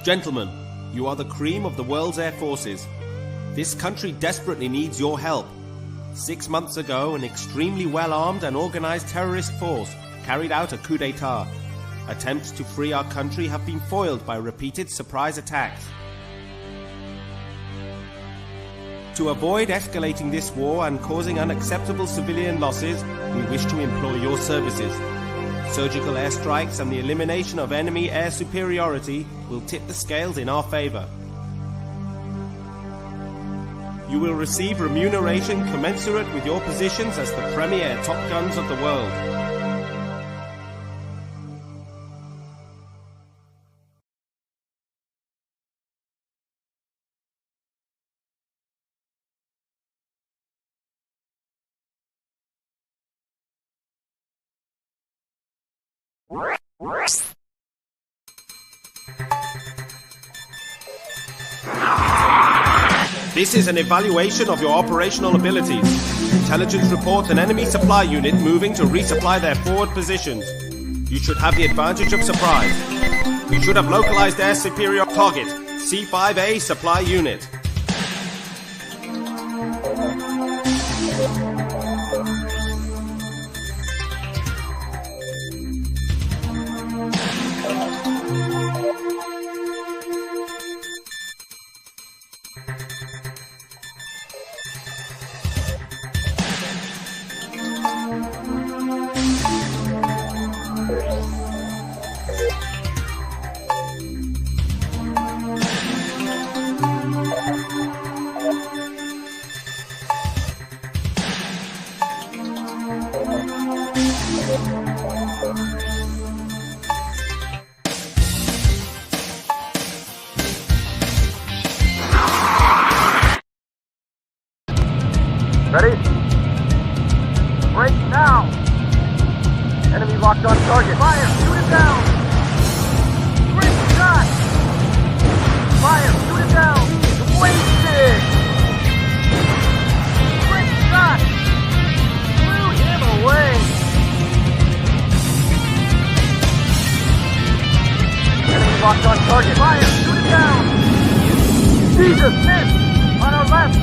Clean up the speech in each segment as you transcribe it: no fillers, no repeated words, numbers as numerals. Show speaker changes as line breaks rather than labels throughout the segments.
Gentlemen, you are the cream of the world's air forces. This country desperately needs your help. 6 months ago, an extremely well-armed and organized terrorist force carried out a coup d'etat. Attempts to free our country have been foiled by repeated surprise attacks. To avoid escalating this war and causing unacceptable civilian losses, we wish to employ your services. Surgical airstrikes and the elimination of enemy air superiority will tip the scales in our favor. You will receive remuneration commensurate with your positions as the premier top guns of the world. This is an evaluation of your operational abilities. Intelligence reports an enemy supply unit moving to resupply their forward positions. You should have the advantage of surprise. You should have localized air superior target, C5A supply unit.
Ready? Break now! Enemy locked on target. Fire! Shoot it down! Great shot! Fire! Shoot it down! Wasted! Great shot! Blew him away! Enemy locked on target. Fire! Shoot it down! Jesus! Miss! On our left!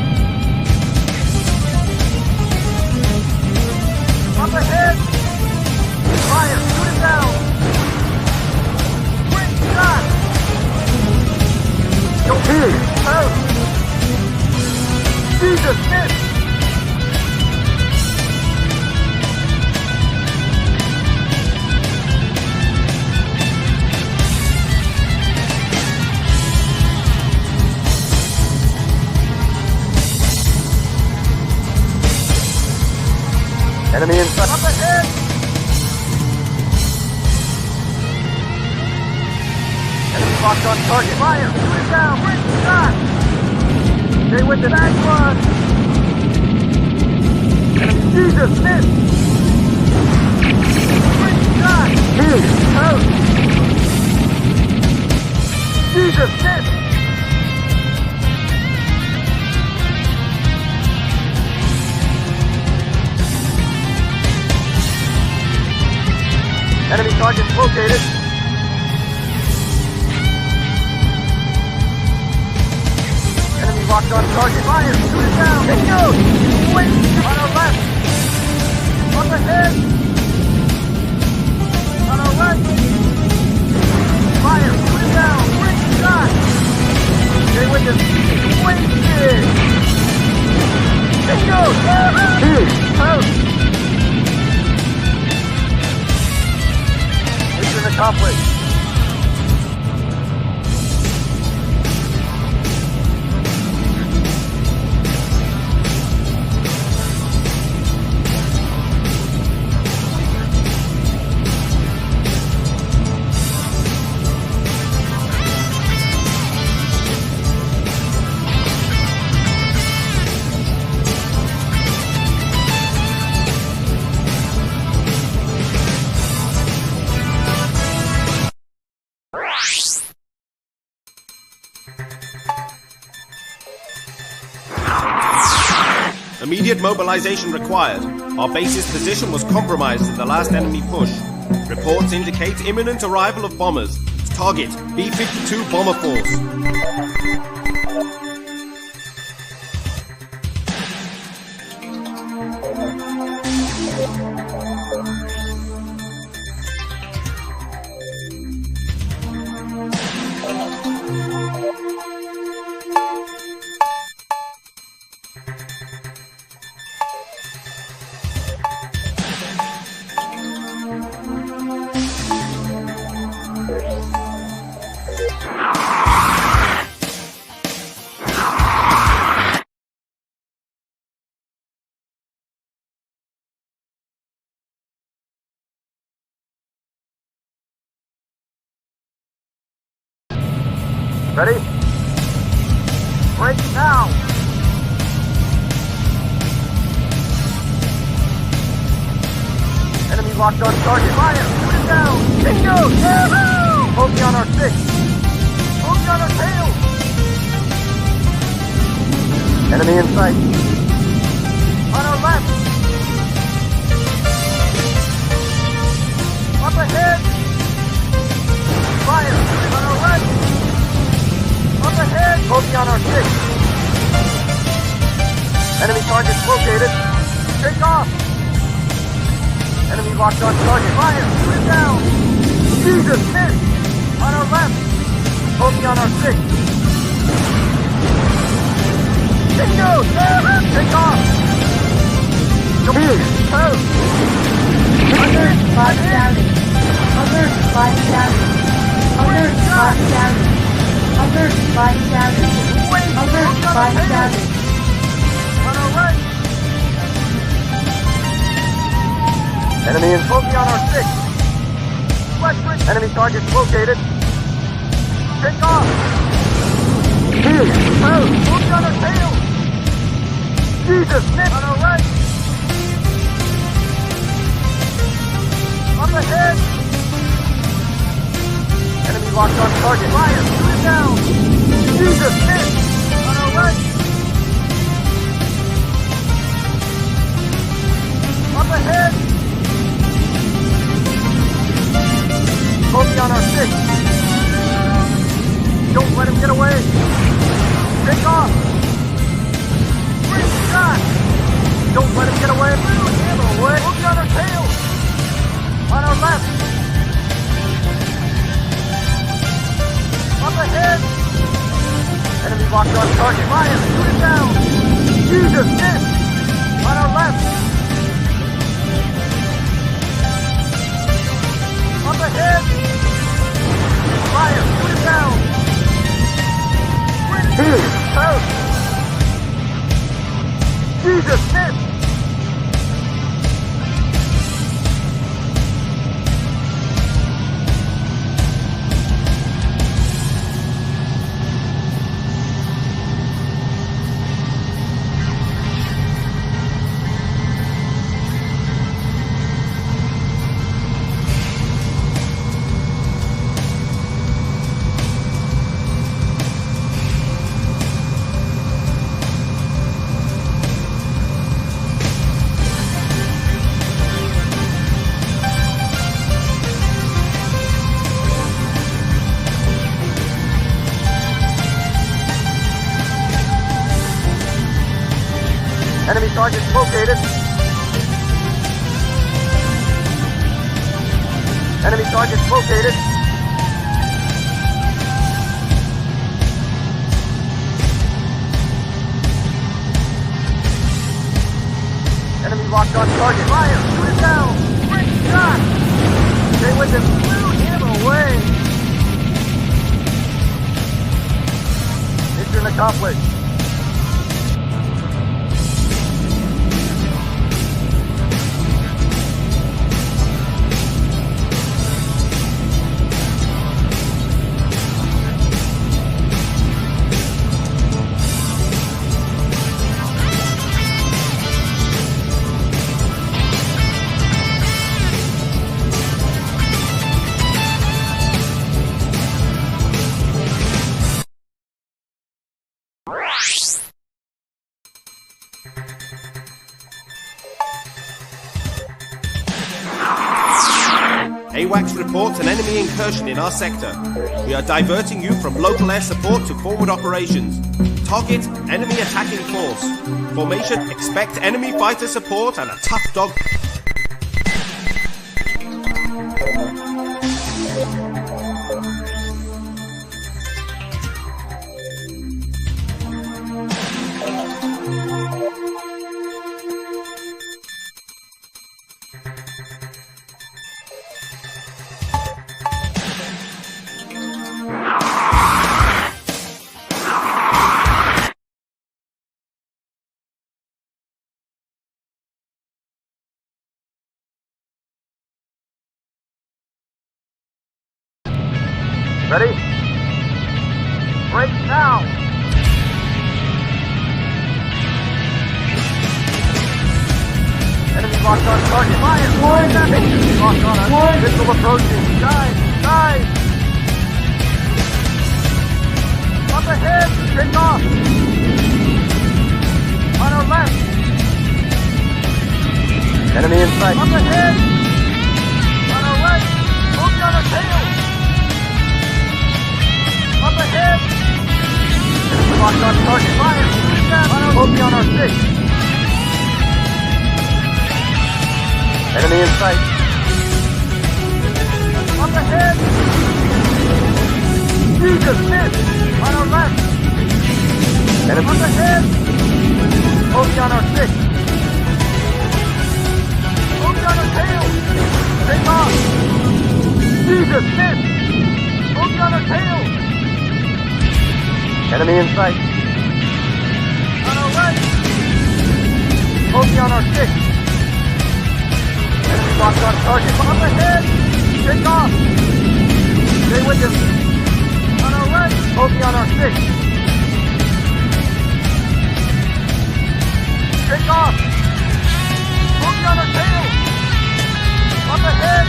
Up ahead! Fire! Shoot it down! Great shot! Go here! Out! Jesus! Miss! Enemy in front. Up ahead! Enemy locked on target. Fire! Shoot it down! Great shot! Stay with the back one! Enemy, Jesus! Miss! Great shot! Here! Out! Jesus! Miss! Enemy targets located. Enemy locked on target. Fire! Shoot it down! It goes! Wait! On our left! Up ahead! On our right! Fire! Shoot it down! Great shot! Stay with us! Wasted! It goes! Here! Out! Mission accomplished.
Immediate mobilization required. Our base's position was compromised in the last enemy push. Reports indicate imminent arrival of bombers. Target, B-52 Bomber Force.
Ready? Break now! Enemy locked on target. Fire! Shoot it down! Bingo! Yahoo! Bogey on our 6. Bogey on our tail! Enemy in sight. On our left! Up ahead! Fire! Shoot it on our right! Up ahead! Bogey on our 6. Enemy targets located. Take off! Enemy locked on target. Fire! Shoot it down! Jesus! Miss! On our left! Bogey on our 6. Bingo! Take off! Come here! Toast!
Alert, spot down. Alert, spot down. Alert, spot down. Alert, spot down. Alert, spot down.
On our right! Enemy in bogey on our 6. Westward! Enemy targets located. Take off! Here! Toast! Bogey on our tail! Jesus! Miss! On our right! Up ahead! Enemy locked on target. Fire! Shoot it down! Jesus! Miss! On our right! Up ahead! Bogey on our 6. Don't let him get away! Take off! Great shot! Don't let him get away! Move him away! Bogey on our tail! On our left! Up ahead! Enemy locked on target. Fire! Shoot it down! Jesus! Miss! On our left! Up ahead! Fire! Shoot it down! Here! Toast! Jesus! Miss! Enemy targets located. Enemy targets located. Enemy locked on target. Fire! Shoot it down! Great shot! Stay with him. Blew him away. Mission accomplished.
AWACS reports an enemy incursion in our sector. We are diverting you from local air support to forward operations. Target, enemy attacking force. Formation, expect enemy fighter support and a tough dog...
Ready? Break now! Enemy locked on target. Fire! Enemy locked on us. Missile approaching. Dive! Dive! Up ahead! Take off! On our left! Enemy in sight. Up ahead! On our right! Move on our tail! Up ahead! Enemy locked on target. Fire! Focus on our 6. Enemy in sight. Up ahead! Jesus, miss! On our left! Enemy up ahead! Focus on our 6. Focus on our tail! Take off! Jesus, miss! Focus on our tail! Enemy in sight. On our right. Focus on our 6. Enemy locked on target. Up ahead. Take off. Stay with him. On our right. Focus on our 6. Take off. Focus on our tail. Up ahead.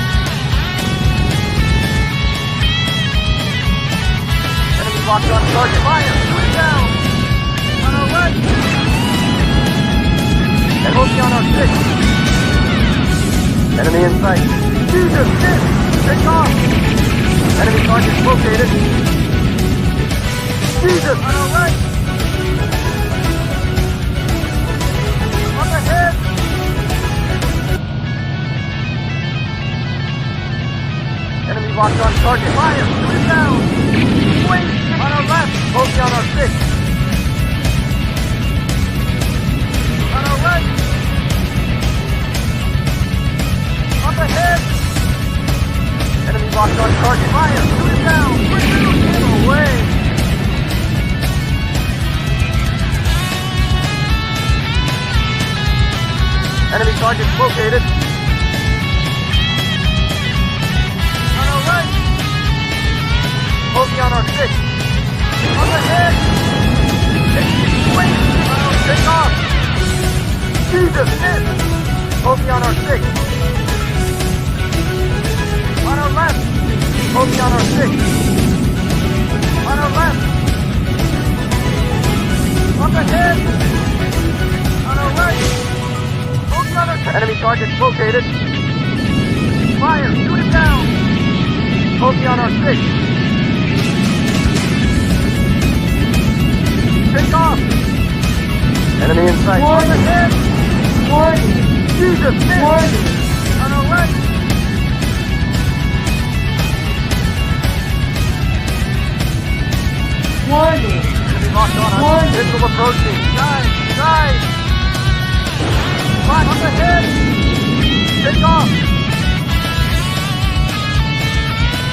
Locked on target. Fire! Shoot down! On our right! And focus on our 6. Enemy in sight. Jesus! Miss! Take off! Enemy target located. Jesus! On our right! Up ahead! Enemy locked on target. Fire! Shoot down! Wait! On our left, focus on our 6. On our right. Up ahead. Enemy locked on target. Fire, shoot it down. Get away. Enemy target located. On our right. Focus on our 6. Up ahead! Wait! Take off! Jesus, miss! Focus on our 6. On our left! Focus on our 6. On our left! Up ahead! On our right! Focus on our 6. Enemy target located. Fire! Shoot it down! Focus on our 6. Take off! Enemy in sight. On the head!
Warning!
Jesus, miss!
Warning!
On our right!
Warning!
Enemy locked on us.
Warning!
Missile approaching. Dive! Dive! Right on the head! Take off!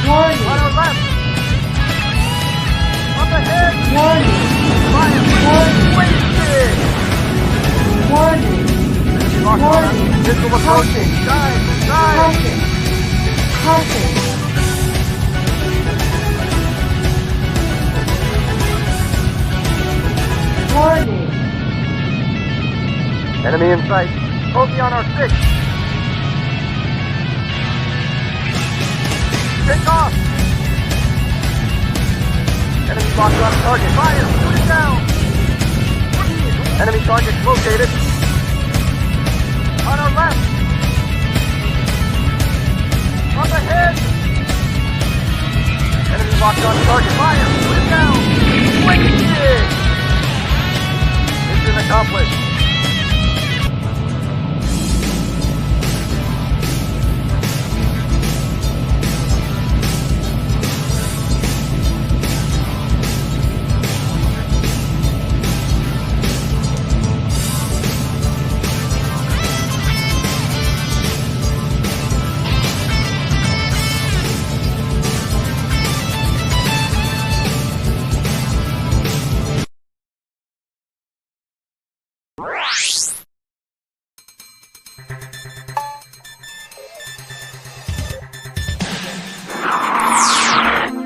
Warning!
On our left! Up ahead!
Warning!
Fire! Wasted!
Warning!
Enemy locked on us. Missile approaching. Dive! Dive!
Caution! Caution! Warning!
Enemy in sight. Focus on our 6. Take off! Enemy locked on target. Fire! Shoot it down! Enemy target located. On our left. Up ahead! Enemy locked on target. Fire! Put it down! Wasted! Mission accomplished.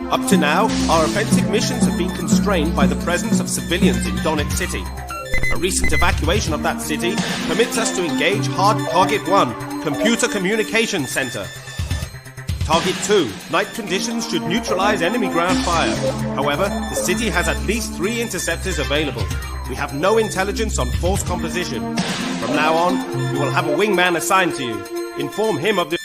Up to now, our offensive missions have been constrained by the presence of civilians in Donetsk City. A recent evacuation of that city permits us to engage hard Target 1, Computer Communications Center. Target 2, night conditions should neutralize enemy ground fire. However, the city has at least 3 interceptors available. We have no intelligence on force composition. From now on, you will have a wingman assigned to you. Inform him of the...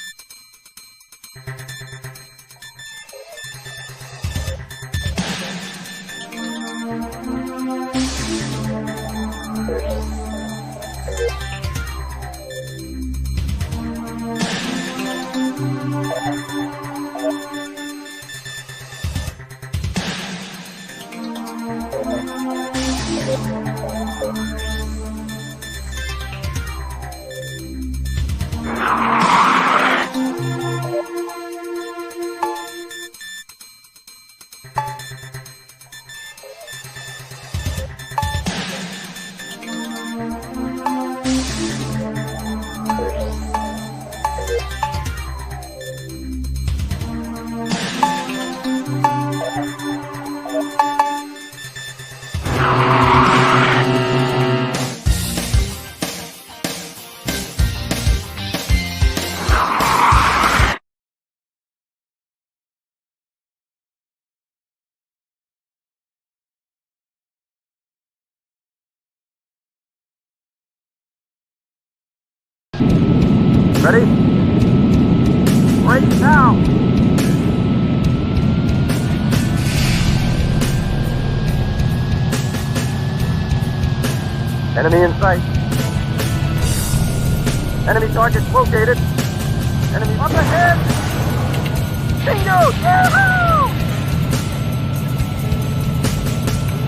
Ready? Right now! Enemy in sight. Enemy targets located. Enemy up ahead! Bingo! Yahoo!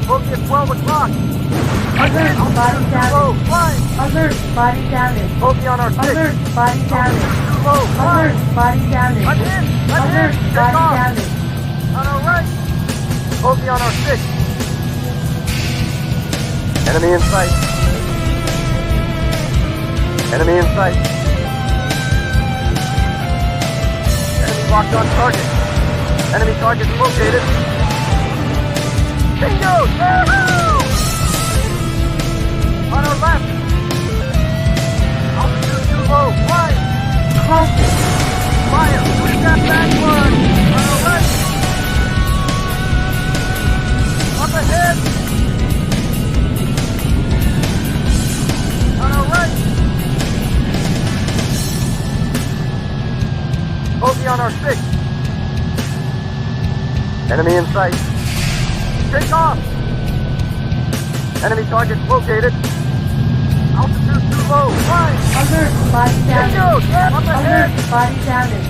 Bogey at 12 o'clock.
Alert, body
Low,
damage.
flying.
Alert, body damage.
Bogey on our 6.
Alert, body damage.
Too low, flying.
Alert, body damage.
I'm in.
Alert,
Take
body
off.
damage.
On our right. Bogey on our 6. Enemy in sight. Enemy in sight. Enemy locked on target. Enemy target located. Bingo! Yahoo! On our left. Altitude too low. Fire!
Caution.
Fire! We got that one. On our right. Up ahead. On our right. Bogey on our 6. Enemy in sight. Take off! Enemy target located. Altitude too low. Flying!
Alert, body damage.
Bingo! Up ahead!
Alert, body damage.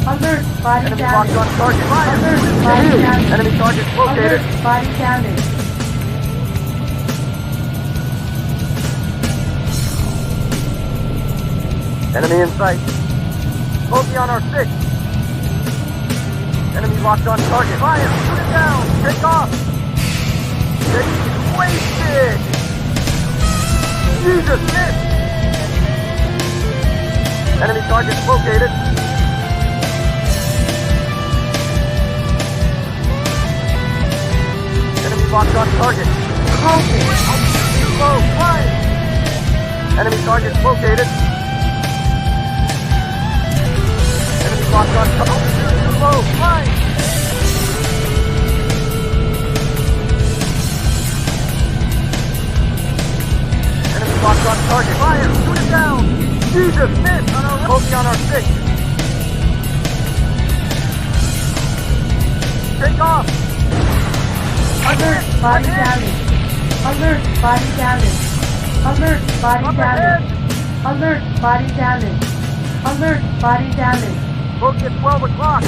Alert, body
Enemy locked
damage.
on target. Fire!
Alert, body damage.
Enemy target located.
Alert, body damage.
Enemy in sight. Bogey on our 6. Enemy locked on target. Fire! Shoot it down! Take off! Wasted! Jesus, missed! Enemy target located. Enemy locked on target.
Caution.
Too low, flying! Enemy target located. Enemy locked on target. Too low, flying! Enemy locked on target. Fire! Shoot it down! Jesus, missed! Bogey on our 6. Take off!
Alert, body damage. Alert, body damage. Alert, body
Up
damage.
ahead!
Alert, body damage. Alert, body damage.
Bogey at 12 o'clock!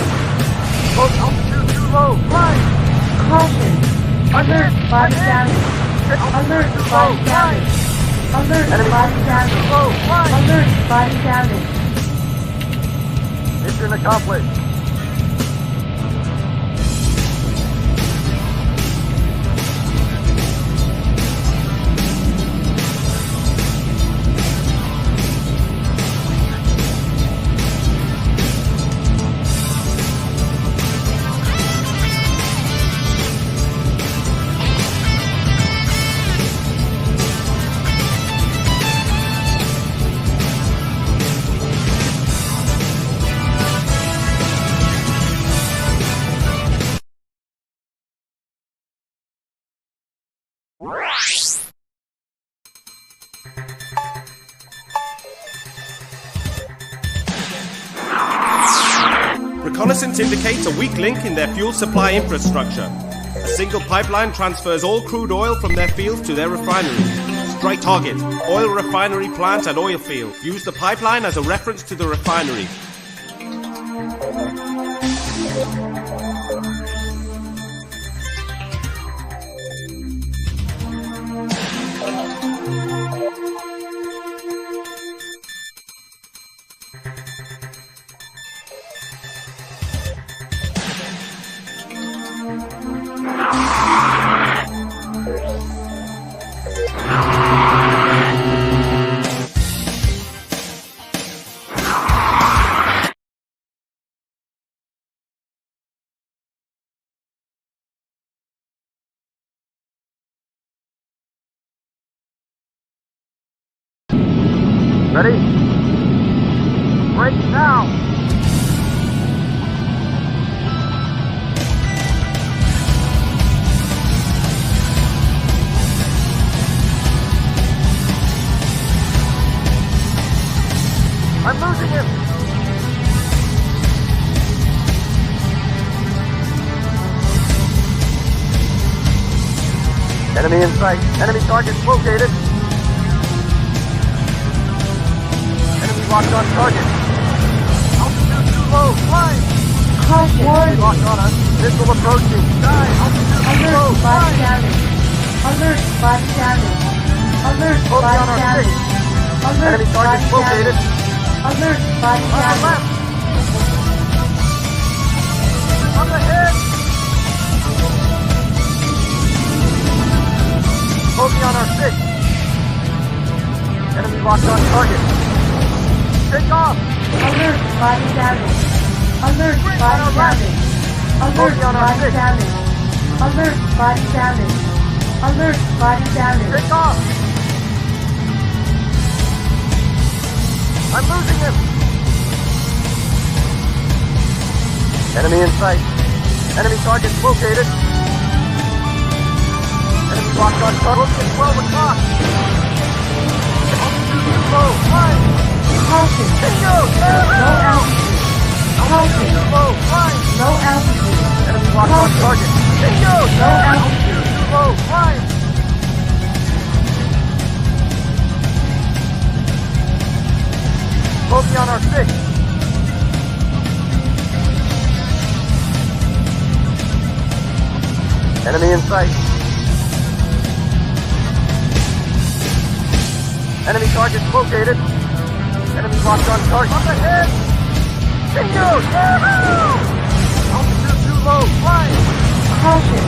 Bogey altitude too low! Fly!
Caution. Alert, body damage. Alert, body damage. Alert,
Enemy
body
too
damage.
low! Fly!
Alert, body damage.
Mission accomplished.
Reconnaissance indicates a weak link in their fuel supply infrastructure. A single pipeline transfers all crude oil from their fields to their refineries. Strike target: oil refinery plant and oil field. Use the pipeline as a reference to the refinery.
Ready? Break now! I'm losing him! Enemy in sight. Enemy targets located. Locked on target. Altitude too low. Flying.
Caution.
Locked on us. Missile approaching. Die. Altitude too low.
Alert, body
Flying.
damage. Alert, body damage. Alert,
Focus
body
on our
damage.
six.
Alert,
Enemy targets
body
located.
damage. Alert, body
On our
damage.
left. On the head. Focus on our six. Enemy locked on target. Take off.
Alert, body damage. Alert,
Bring on
body
our left.
damage. Alert,
Focus on our
body
six.
damage. Alert, body damage. Alert, body damage.
Take off. I'm losing him. Enemy in sight. Enemy targets located. Enemy locked on target at 12 o'clock. Altitude too low. Flying.
Caution.
Bingo!
No altitude.
Altitude too low. Flying.
No altitude.
Enemy locked on target. Bingo!
No altitude.
Too low. Flying. Focus on our six. Enemy in sight. Enemy targets located. Enemy locked on target. Up ahead! Bingo! Yahoo! Altitude too low. Flying.
Caution.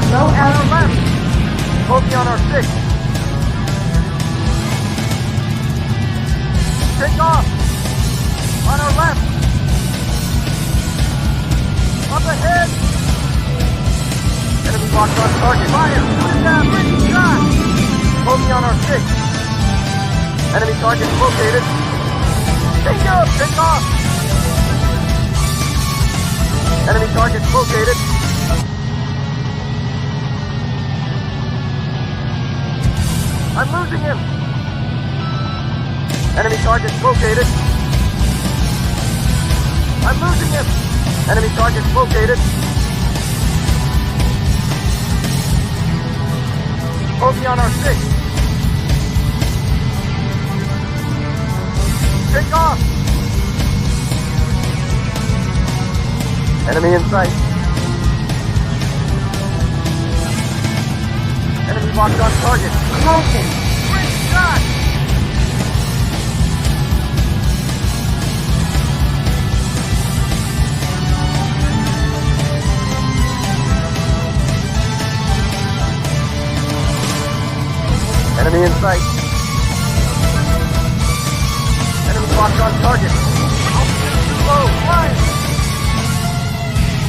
No
On our
altitude.
left. Focus on our six. Take off. On our left. Up ahead. Enemy locked on target. Fire. Put it down. Ready. Shot. Focus on our six. Enemy target located. Bingo! Take off. Enemy target located. I'm losing him. Enemy target located. I'm losing him. Enemy target located. Bogey on our 6. Take off! Enemy in sight. Enemy locked on target.
Caution.
Great shot! Enemy in sight. Enemy locked on target. Low, fire!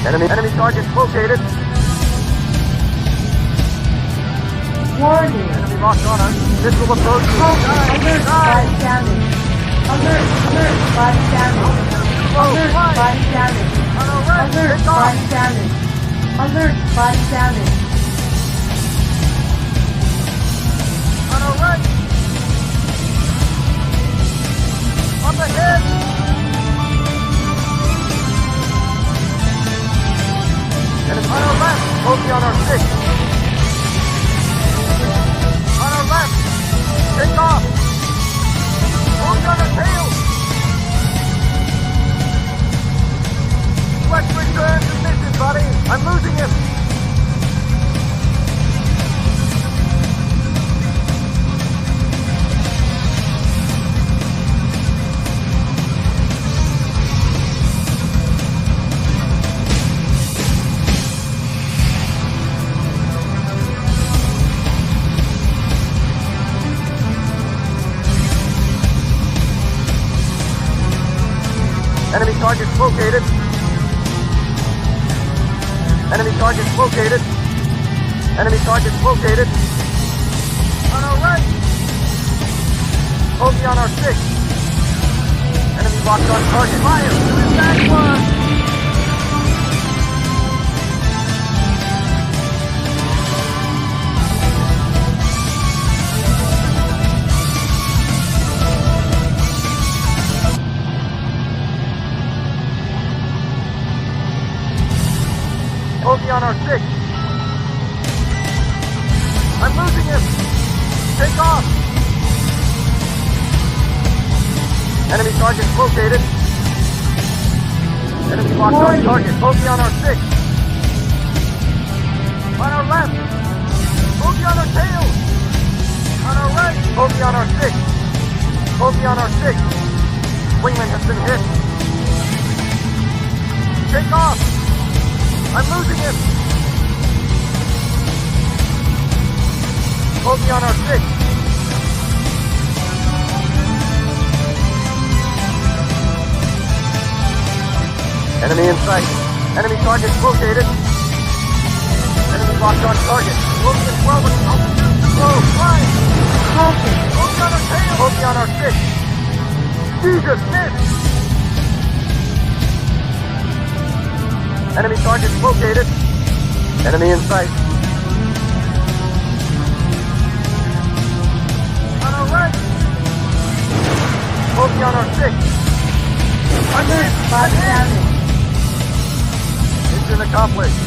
Enemy target located.
Warning.
Enemy locked on us. Missile approach.
Caution. Alert. Body damage. Alert. Alert. Body damage. Alert. Body damage. Alert. Body damage. Alert. Body damage.
On our right. Up ahead. Enemy on our left. Bogey on our 6. On our left. Take off. Bogey on our tail. Let's return to mission, buddy. I'm losing him. Enemy targets located. Enemy targets located. Enemy targets located. On our right. Bogey on our 6. Enemy locked on target. Fire! Back one! Bogey on our 6. I'm losing him. Take off. Enemy target located. Enemy locked on target. Bogey on our 6. On our left. Bogey on our tail. On our right. Bogey on our 6. Bogey on our 6. Wingman has been hit. Take off. I'm losing him! Bogey on our 6. Enemy in sight. Enemy target located. Enemy locked on target. Bogey at 12 and altitude too low. Flying!
Caution.
Bogey on our tail! Bogey on our 6. Jesus, missed! Enemy target located. Enemy in sight. On our right. Bogey on our 6.
Alert. Body damage.
Mission accomplished.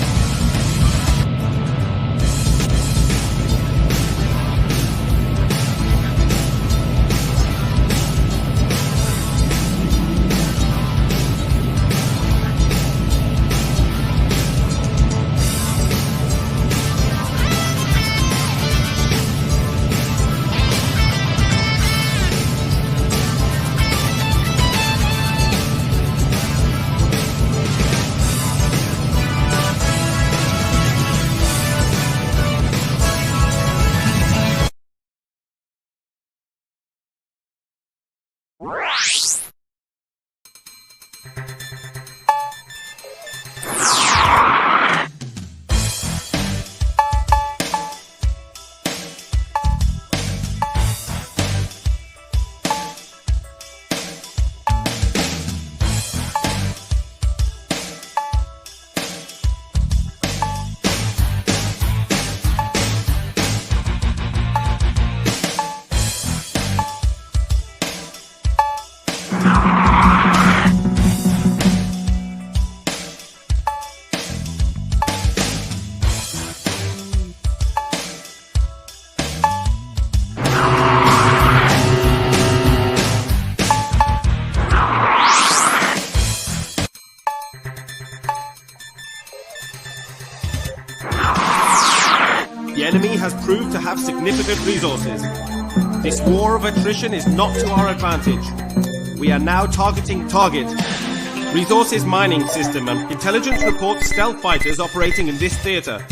The enemy has proved to have significant resources. This war of attrition is not to our advantage. We are now targeting target. Resources mining system and intelligence reports stealth fighters operating in this theater.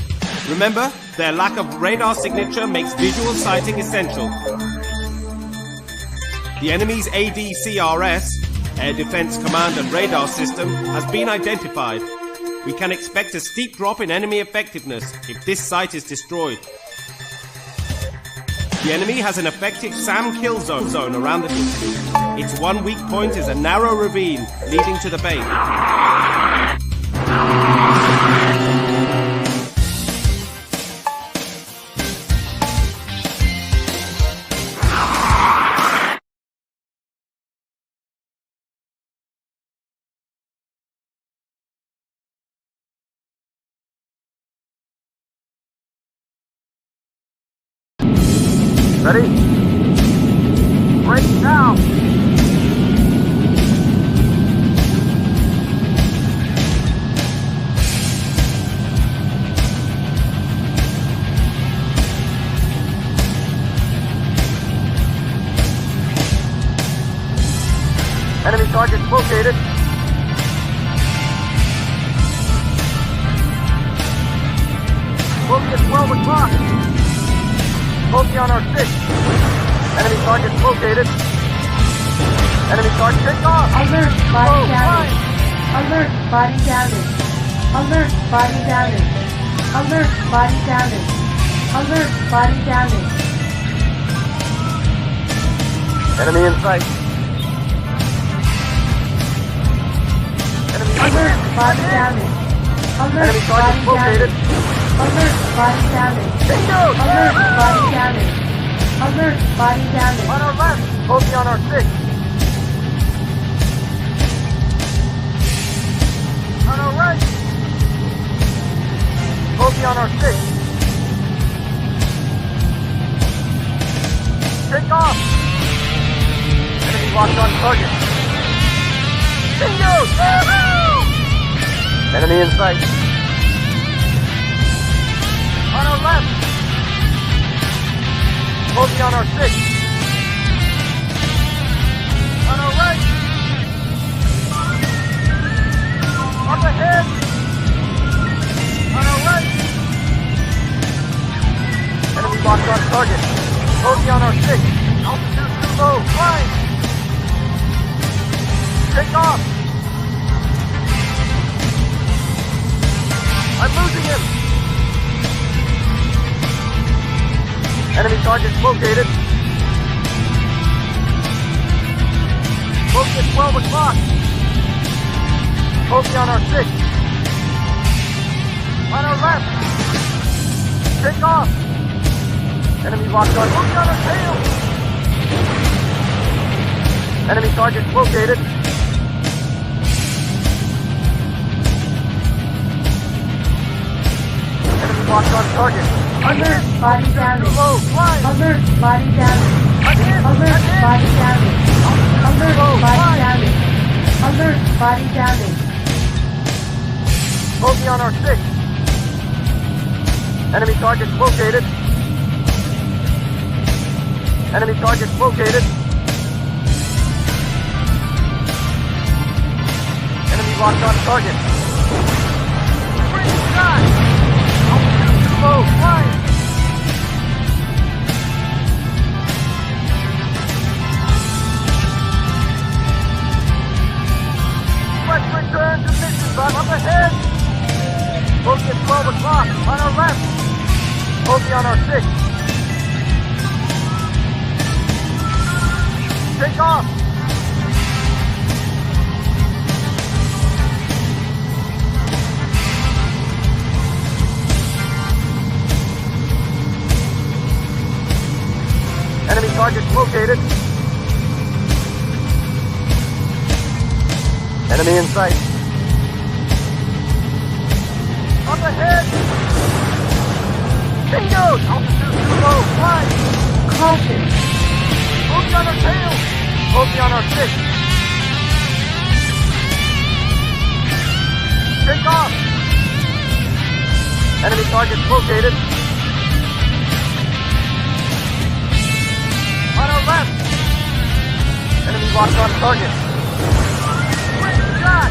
Remember, their lack of radar signature makes visual sighting essential. The enemy's ADCRS, Air Defense Command and Radar System, has been identified. We can expect a steep drop in enemy effectiveness if this site is destroyed. The enemy has an effective SAM kill zone around the city. Its one weak point is a narrow ravine leading to the base.
Ready? Break now! Enemy targets located. We'll be at 12 o'clock. Focus on our 6. Enemy targets located. Enemy target take off.
Alert, body damage. Alert, body damage. Alert, body damage. Alert, body damage. Alert, body damage.
Enemy in sight. Enemy
Alert, body damage. Alert,
Enemy
body
targets located.
damage. Alert, body damage.
Bingo!
Alert, body damage. Alert, body damage.
On our left. Focus on our 6. On our right. Focus on our 6. Take off. Enemy locked on target. Bingo! Enemy in sight. On our left. Focus on our 6. On our right. Up ahead. On our right. Enemy locked on target. Focus on our 6. Altitude too low. Climb. Take off. I'm losing him. Enemy targets located. Focus at 12 o'clock. Focus on our 6. On our left. Take off. Enemy locked on. Focus on our tail. Enemy targets located. Enemy locked on target.
Alert, body damage.
Low. Fly.
Alert, body damage. Alert, body damage. Alert, body damage. Alert, body damage.
Focus on our 6. Enemy targets located. Enemy targets located. Enemy locked on target. Free shot! Altitude too low. Flying. Let's return to mission, but up ahead. Focus at 12 o'clock. On our left. Focus on our 6. Take off. Enemy targets located. Enemy in sight. Up ahead! Bingo! Altitude too low. Fly!
Caution.
Focus on our tail. Focus on our 6. Take off. Enemy targets located. Enemy locked on target. Great shot!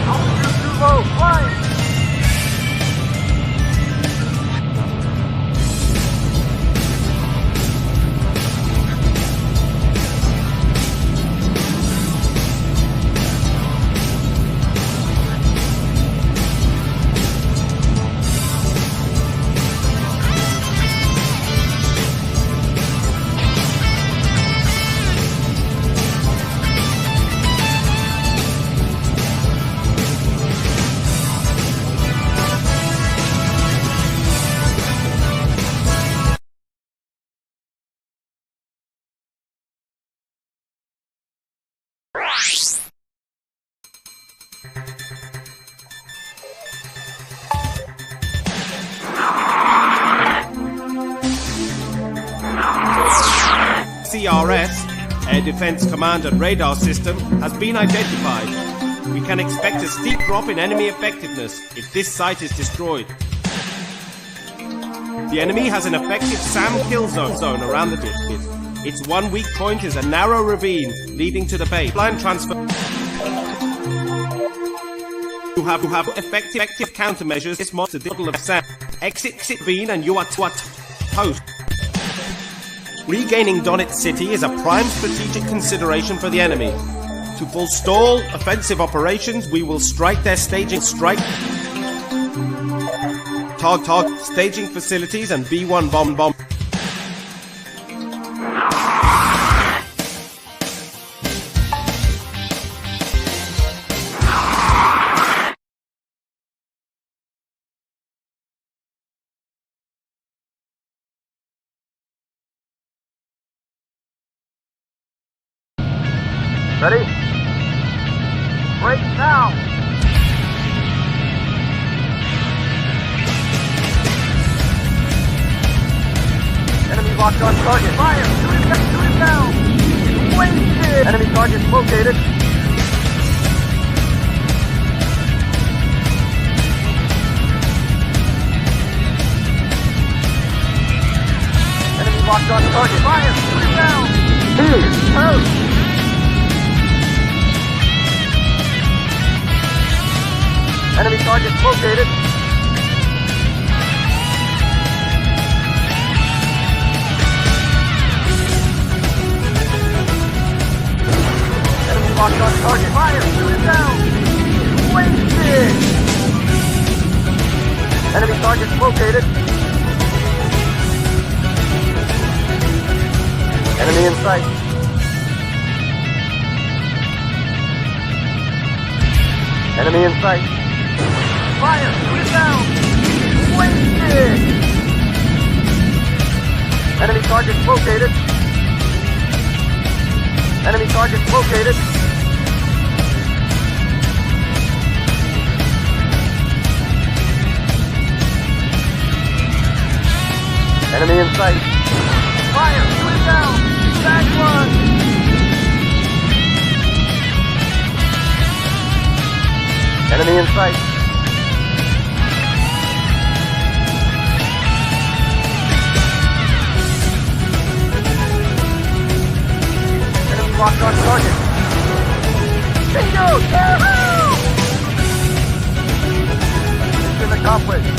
Altitude too low, flying!
CRS, Air Defense Command and Radar System, has been identified. We can expect a steep drop in enemy effectiveness if this site is destroyed. The enemy has an effective SAM kill zone around the district. Its one weak point is a narrow ravine leading to the base. Line transfer. You have effective countermeasures. This monster model of SAM. Exit ravine and you are toast. Regaining Donetsk City is a prime strategic consideration for the enemy. To forestall offensive operations, we will strike their staging staging facilities and B-1 bomb.
Ready? Break now! Enemy locked on target. Fire! Shoot him down! Wasted! Enemy target located. Enemy locked on target. Fire! Shoot him down! Post! Enemy target located. Enemy locked on target. Fire! Shoot him down! Wasted! Enemy target located. Enemy in sight. Enemy in sight. Fire! Shoot it down! Wasted! Enemy target located. Enemy target located. Enemy in sight. Fire! Shoot it down! Back one! Enemy in sight. Enemy locked on target. Bingo! Yahoo! Mission accomplished.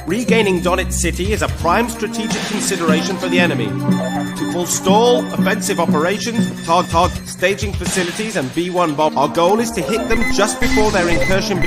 Regaining Donetsk City is a prime strategic consideration for the enemy. To forestall offensive operations, target staging facilities and B-1 bomb. Our goal is to hit them just before their incursion.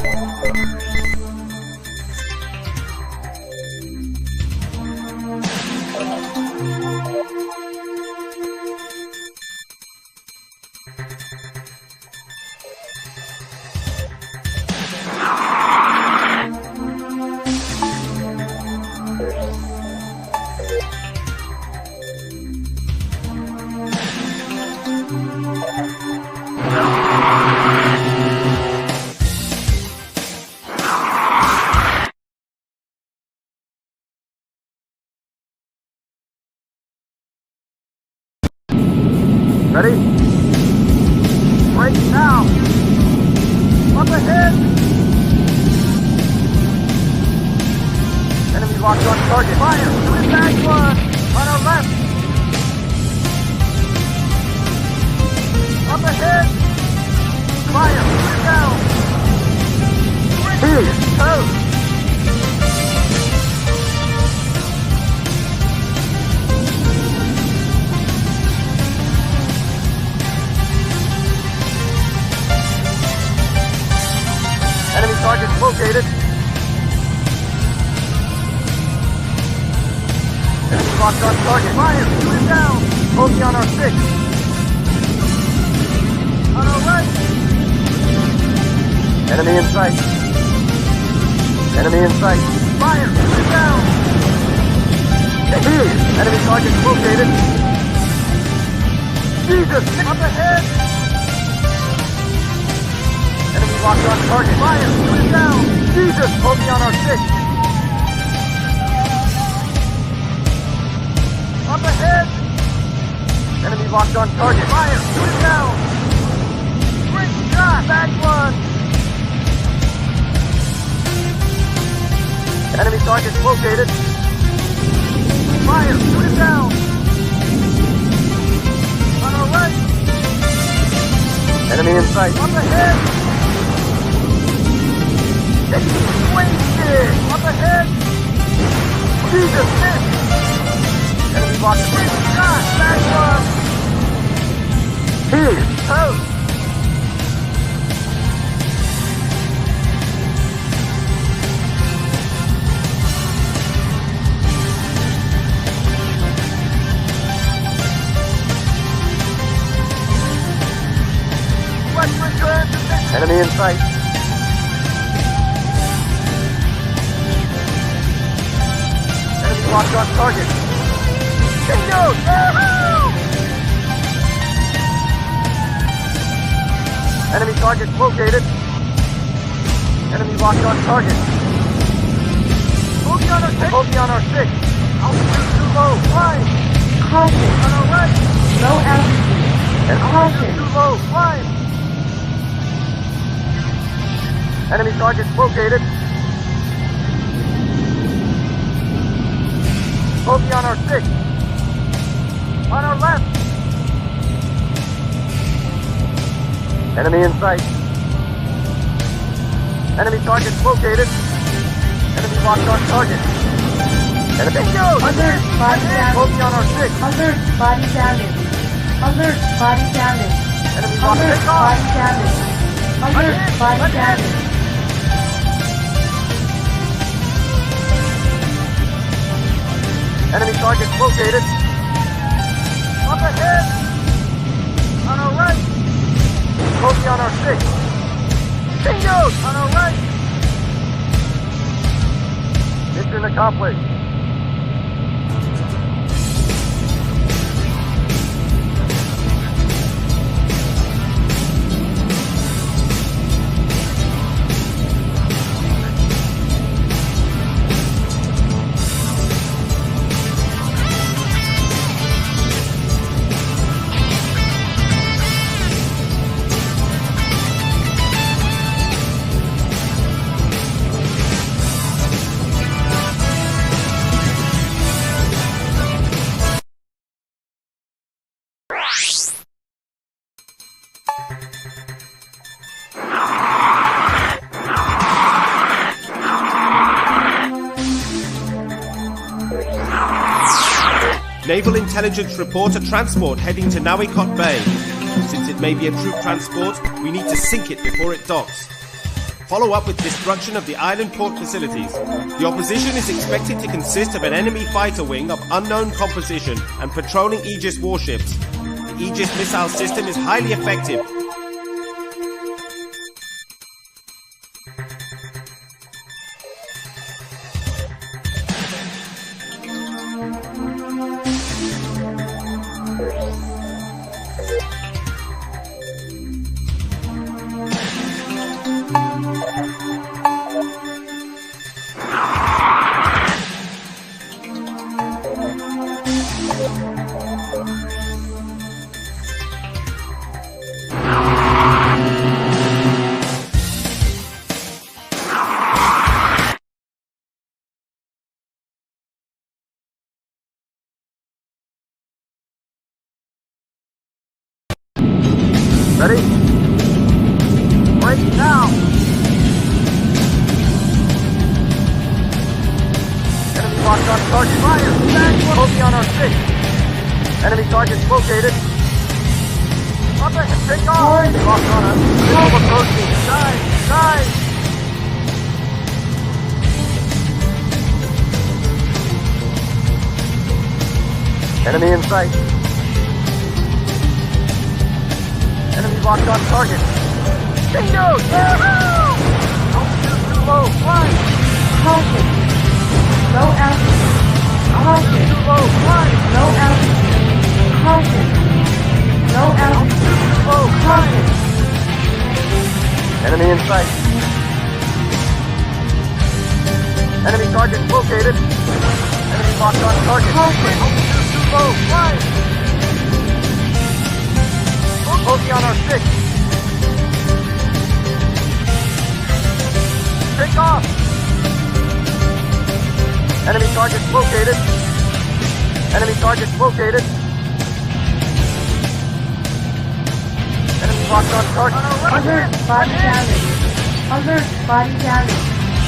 Ready? Break now! Up ahead! Enemy locked on target. Fire! Shoot back one! On our left! Up ahead! Fire! Shoot it down! Here! Toast! Enemy targets located. Enemy locked on target. Fire! Shoot it down! Bogey on our 6. On our right! Enemy in sight. Enemy in sight. Fire! Shoot it down! Here! Enemy targets located. Jesus! Up ahead! Enemy locked on target. Fire! Shoot it down! Jesus! Bogey on our 6. Up ahead! Enemy locked on target. Fire! Shoot it down! Great shot! Back one! Enemy target located. Fire! Shoot it down! On our right! Enemy in sight. Up ahead! Wasted! Up ahead! Jesus! Missed! Enemy locked. Great shot! Back one! Here! Toast! Enemy in sight. Enemy locked on target. Bingo! Yahoo! Enemy target located. Enemy locked on target. Bogey on our 6. Bogey on our 6. Altitude too low. Flying.
Caution.
On our right.
Low altitude.
And
Caution.
altitude too low. Flying. Enemy targets located. Bogey on our 6. On our left. Enemy in sight. Enemy targets located. Enemy locked on target. Enemy bingo!
Alert, body damage.
Bogey on our 6.
Alert, body damage. Alert, body damage.
Enemy locked.
Alert,
Take off.
body damage. Alert, body damage.
Enemy targets located. Up ahead. On our right. Bogey on our 6. Bingo! On our right. Mission accomplished.
Naval intelligence report a transport heading to Nawikot Bay. Since it may be a troop transport, we need to sink it before it docks. Follow up with destruction of the island port facilities. The opposition is expected to consist of an enemy fighter wing of unknown composition and patrolling Aegis warships. The Aegis missile system is highly effective.
Ready? Break now! Enemy locked on target. Fire! Back! Bogey on our 6. Enemy targets located. Up ahead, take off! Locked on us. Missile approaching. Dive! Dive! Enemy in sight. Enemy locked on target. Bingo! Yahoo! Don't shoot too low. Fly!
Caution. Low altitude. Caution.
Too low. Fly!
Low altitude. Caution. Low altitude.
Too low. Fly!
Caution.
Enemy in sight. Enemy target located. Enemy locked on target.
Caution.
Too low. Fly! Bogey on our 6. Take off! Enemy targets located. Enemy targets located. Enemy locked on target.
Alert. Body damage. Alert. Body damage.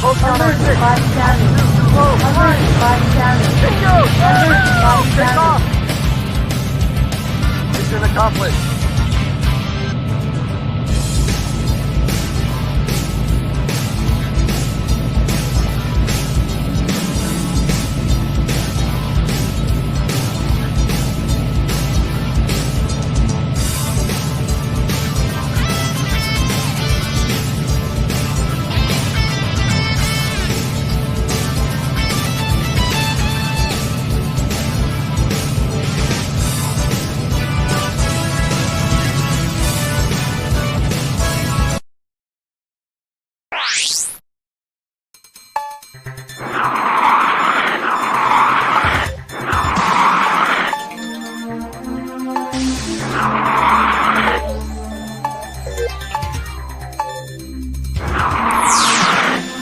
Bogey on our
Alert.
6.
Body damage.
Too low.
Alert. Body damage.
Bingo!
Alert. Body
Take
damage.
off! Mission accomplished.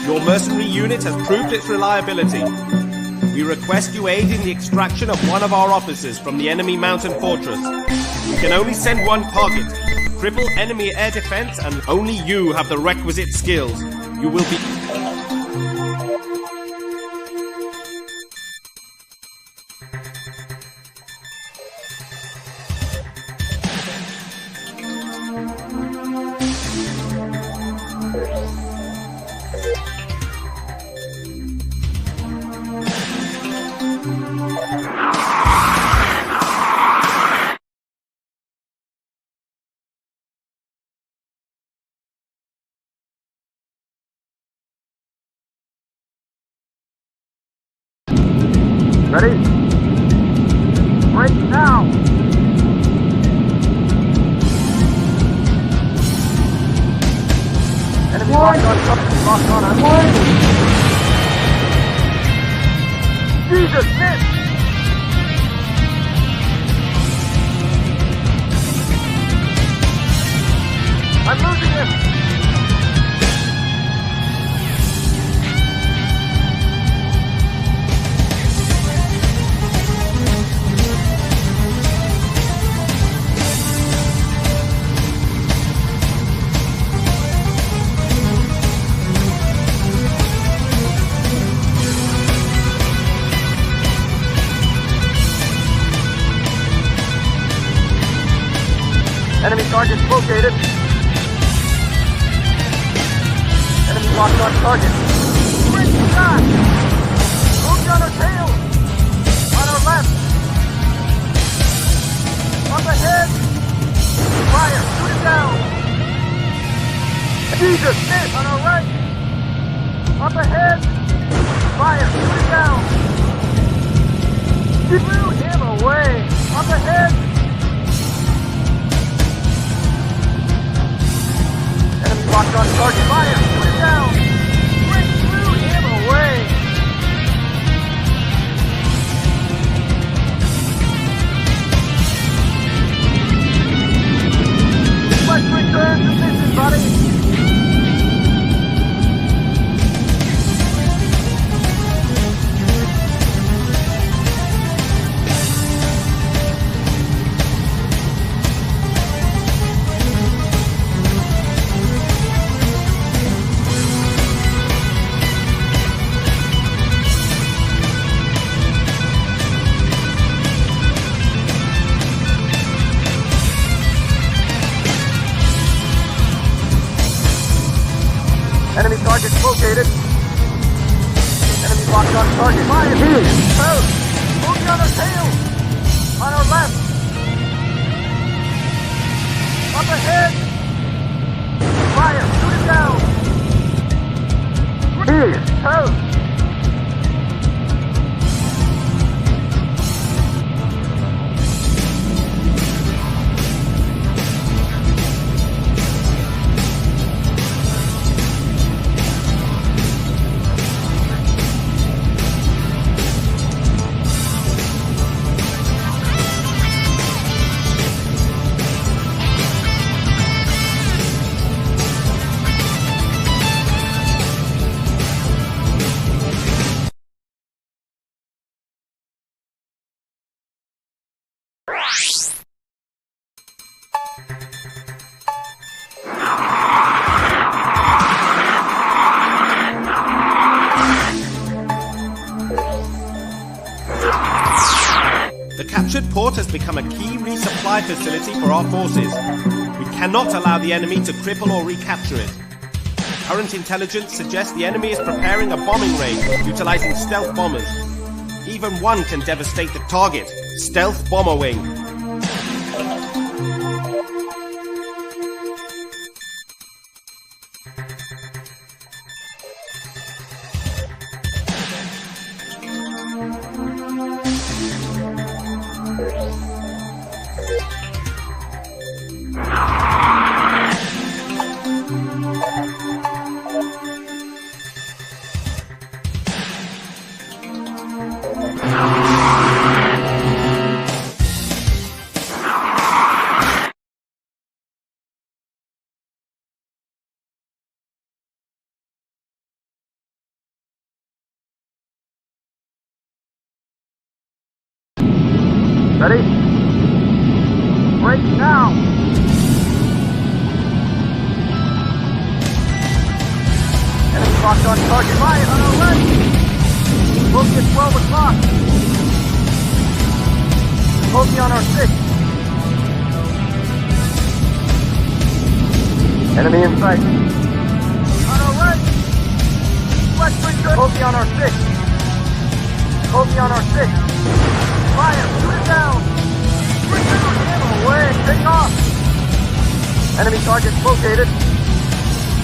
Your mercenary unit has proved its reliability. We request you aid in the extraction of one of our officers from the enemy mountain fortress. You can only send one target. Cripple enemy air defense, and only you have the requisite skills. You will be...
Ready? Break now! Enemy locked on target. Locked on us. Jesus, miss! I'm losing him! Enemy target located. Enemy locked on target. Great shot! Moved on our tail! On our left! Up ahead! Fire! Shoot it down! Jesus! Miss! On our right! Up ahead! Fire! Shoot it down! You blew him away! Up ahead! Locked on target. Fire! Shoot it down! Break through him away! Let's return to mission, buddy! Help! Moving on our tail! On our left! Up ahead! Fire! Shoot it down! Help!
The captured port has become a key resupply facility for our forces. We cannot allow the enemy to cripple or recapture it. Current intelligence suggests the enemy is preparing a bombing raid utilizing stealth bombers. Even one can devastate the target. Stealth bomber wing.
Ready? Break now! Enemy locked on target. Fire on our left! Bogey at 12 o'clock. Bogey on our 6. Enemy in sight. On our right! West Richard! Bogey on our 6. Bogey on our 6. Fire! Shoot it down! Ammo away! Take off! Enemy target located.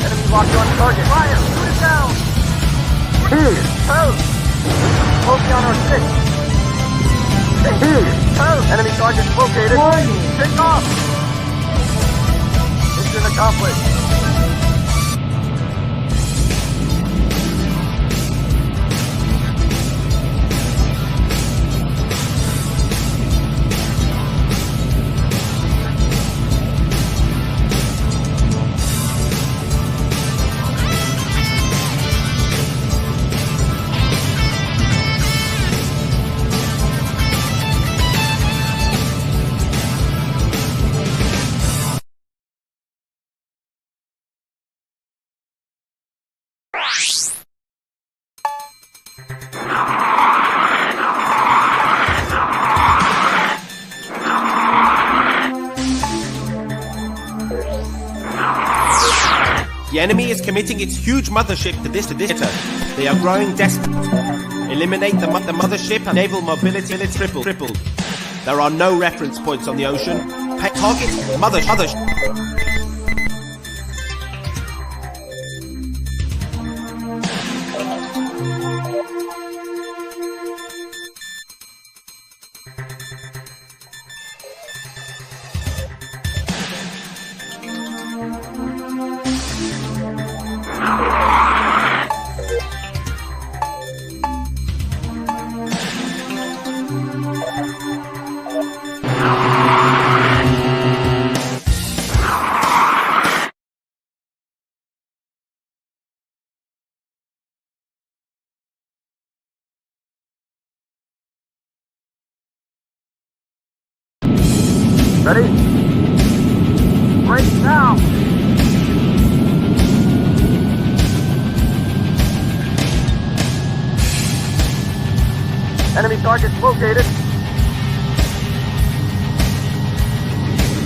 Enemy locked on target. Fire! Shoot it down! Help! Bogey on our 6. Help! Enemy target located. Take off! Mission accomplished.
The enemy is committing its huge mothership to this theater. They are growing desperate. Eliminate the mothership and naval mobility tripled. There are no reference points on the ocean. Target mothership.
Ready? Break now! Enemy targets located.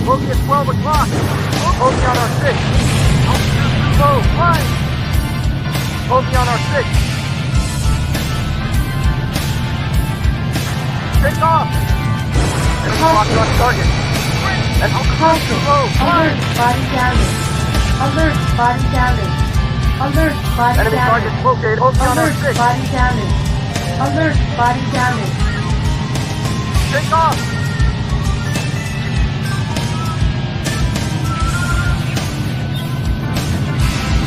Bogey at 12 o'clock. Bogey on our 6. Low, flying. Bogey on our 6. Take off! Enemy locked on target. And
Caution. Alert. Body damage. Alert. Body damage. Alert. Body
enemy target
damage.
located. Focus on our
Alert.
6.
Body damage. Alert. Body damage.
Take off!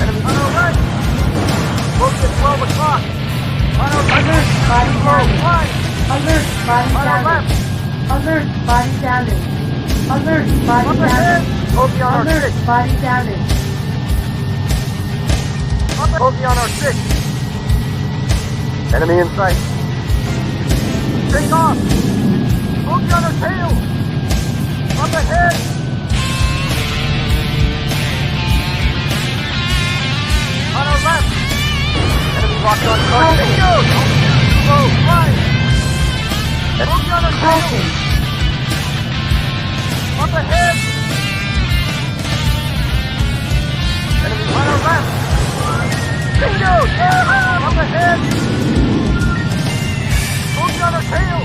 Enemy on our right! Focus at 12 o'clock! On our right!
Alert. Body damage.
Right!
Alert. Body
On our
damage.
left!
Alert. Body damage. Alert. Body
Up ahead!
damage.
Focus on our
Alert.
6!
Body damage.
Focus on our 6! Enemy in sight! Take off! Focus on our tail! Up ahead! On our left! Enemy locked on target! Slow! Right! Focus on our tail!
Caution.
Up ahead! Enemy on our left! Bingo! Up ahead! Focus on our tail!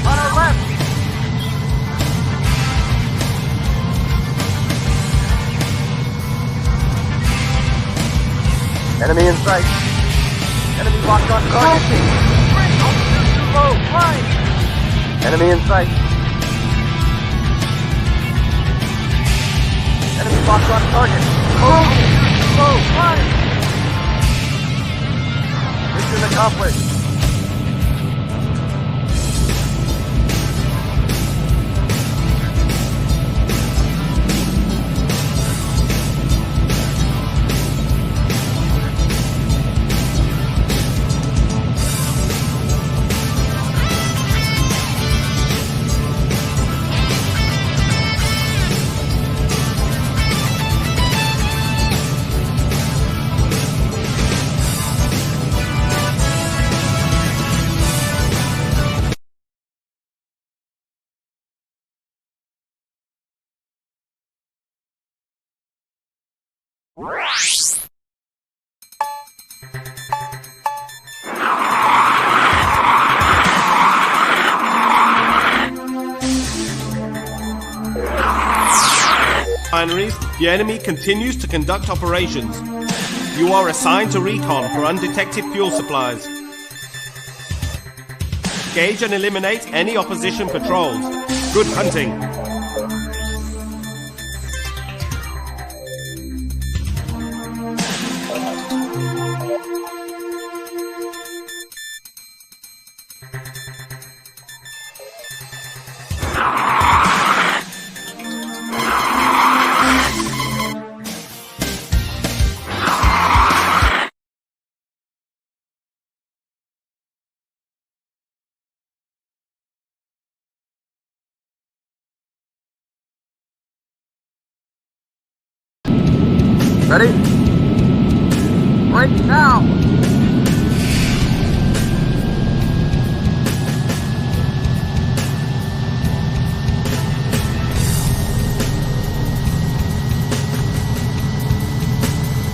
On our left! Enemy in sight! Enemy locked on target! Too low! Fine! Enemy in sight! Enemy locked on target! Slow! Fine! Mission accomplished!
Refineries, the enemy continues to conduct operations. You are assigned to recon for undetected fuel supplies. Engage and eliminate any opposition patrols. Good hunting.
Ready? Right now!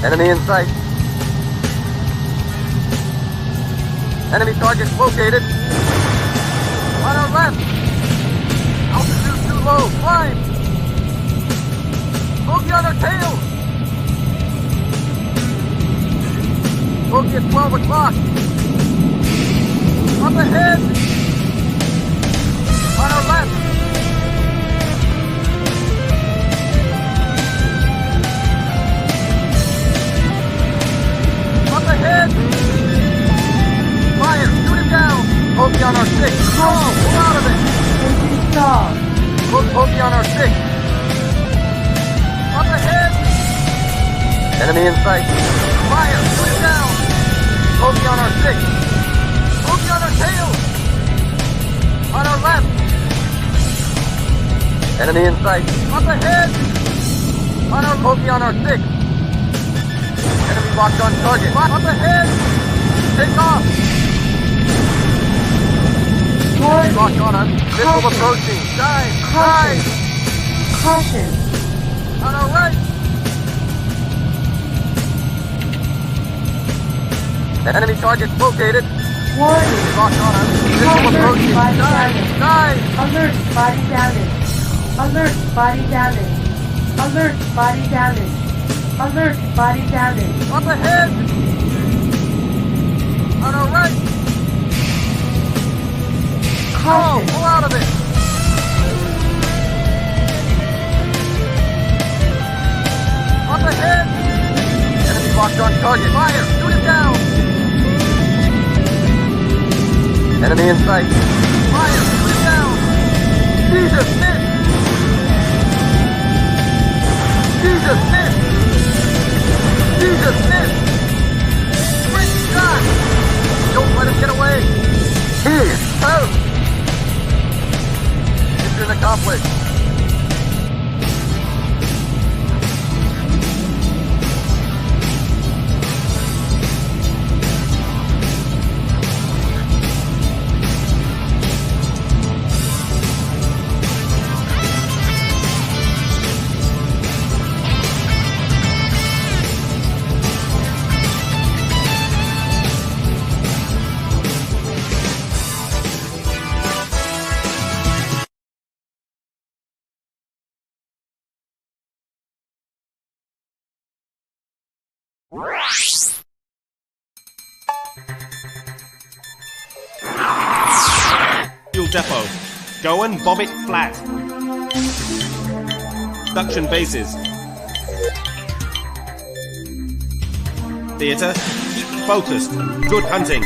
Enemy in sight. Enemy target located. On our left. Altitude too low. Climb. Focus on our tail. Focus at 12 o'clock. Up ahead. On our left. Up ahead. Fire. Shoot him down. Focus on our 6. No, we're out of it.
Engine stalled.
Focus on our 6. Up ahead. Enemy in sight. Fire. Shoot him down. Focus on our 6. Focus on our tail. On our left. Enemy in sight. Up ahead. On our focus on our 6. Enemy locked on target. Up ahead. Take off. Enemy locked on us. Missile approaching. Dive. Dive.
Caution.
On our right. Enemy target located.
Warning.
Locked on us. Missile
Alert,
approaching.
body
Dive!
damage.
Dive!
Alert, body damage. Alert, body damage. Alert, body damage. Alert, body damage.
Up ahead! On our right! Oh,
Caution.
pull out of it! Up ahead! Enemy locked on target. Fire! Shoot it down! Enemy in sight. Fire! Shoot it down! Jesus, miss! Jesus, miss! Jesus, miss! Great shot! Don't let him get away! Here! Out! Mission accomplished.
Fuel depot. Go and bomb it flat. Production bases. Theater, keep focused. Good hunting.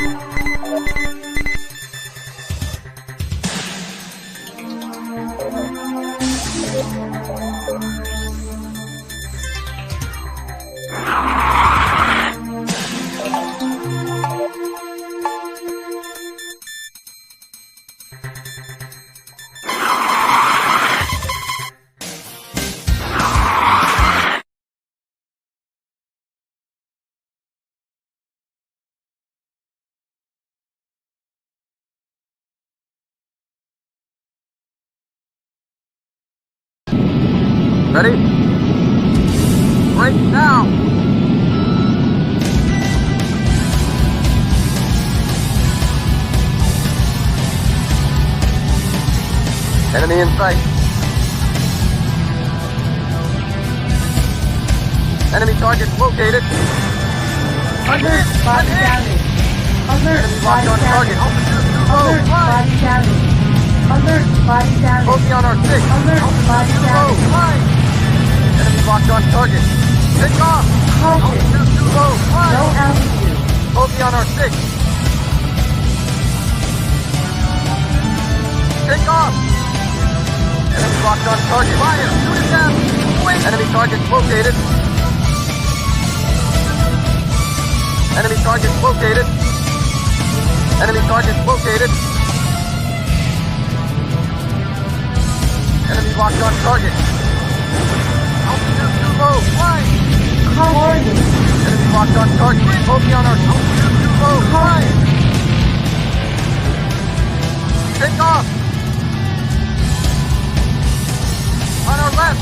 Ready? Break now! Enemy in sight. Enemy target located.
Alert, body damage. Alert,
Enemy
body
locked on target.
damage.
Altitude too low.
Alert,
Fly.
body damage. Alert, body damage.
Bogey on our 6.
Alert, body
Altitude too low.
damage.
Fly. Enemy locked on target. Take off.
Caution.
Altitude too low. Fly.
No altitude.
Bogey on our 6. Take off. Enemy locked on target. Fire. Shoot it down. Wait. Enemy target located. Enemy target located. Enemy target located. Enemy locked on target. Altitude too low. Fly.
Warning.
Enemy locked on target. Bogey on our altitude too low. Fly. Take off. On our left.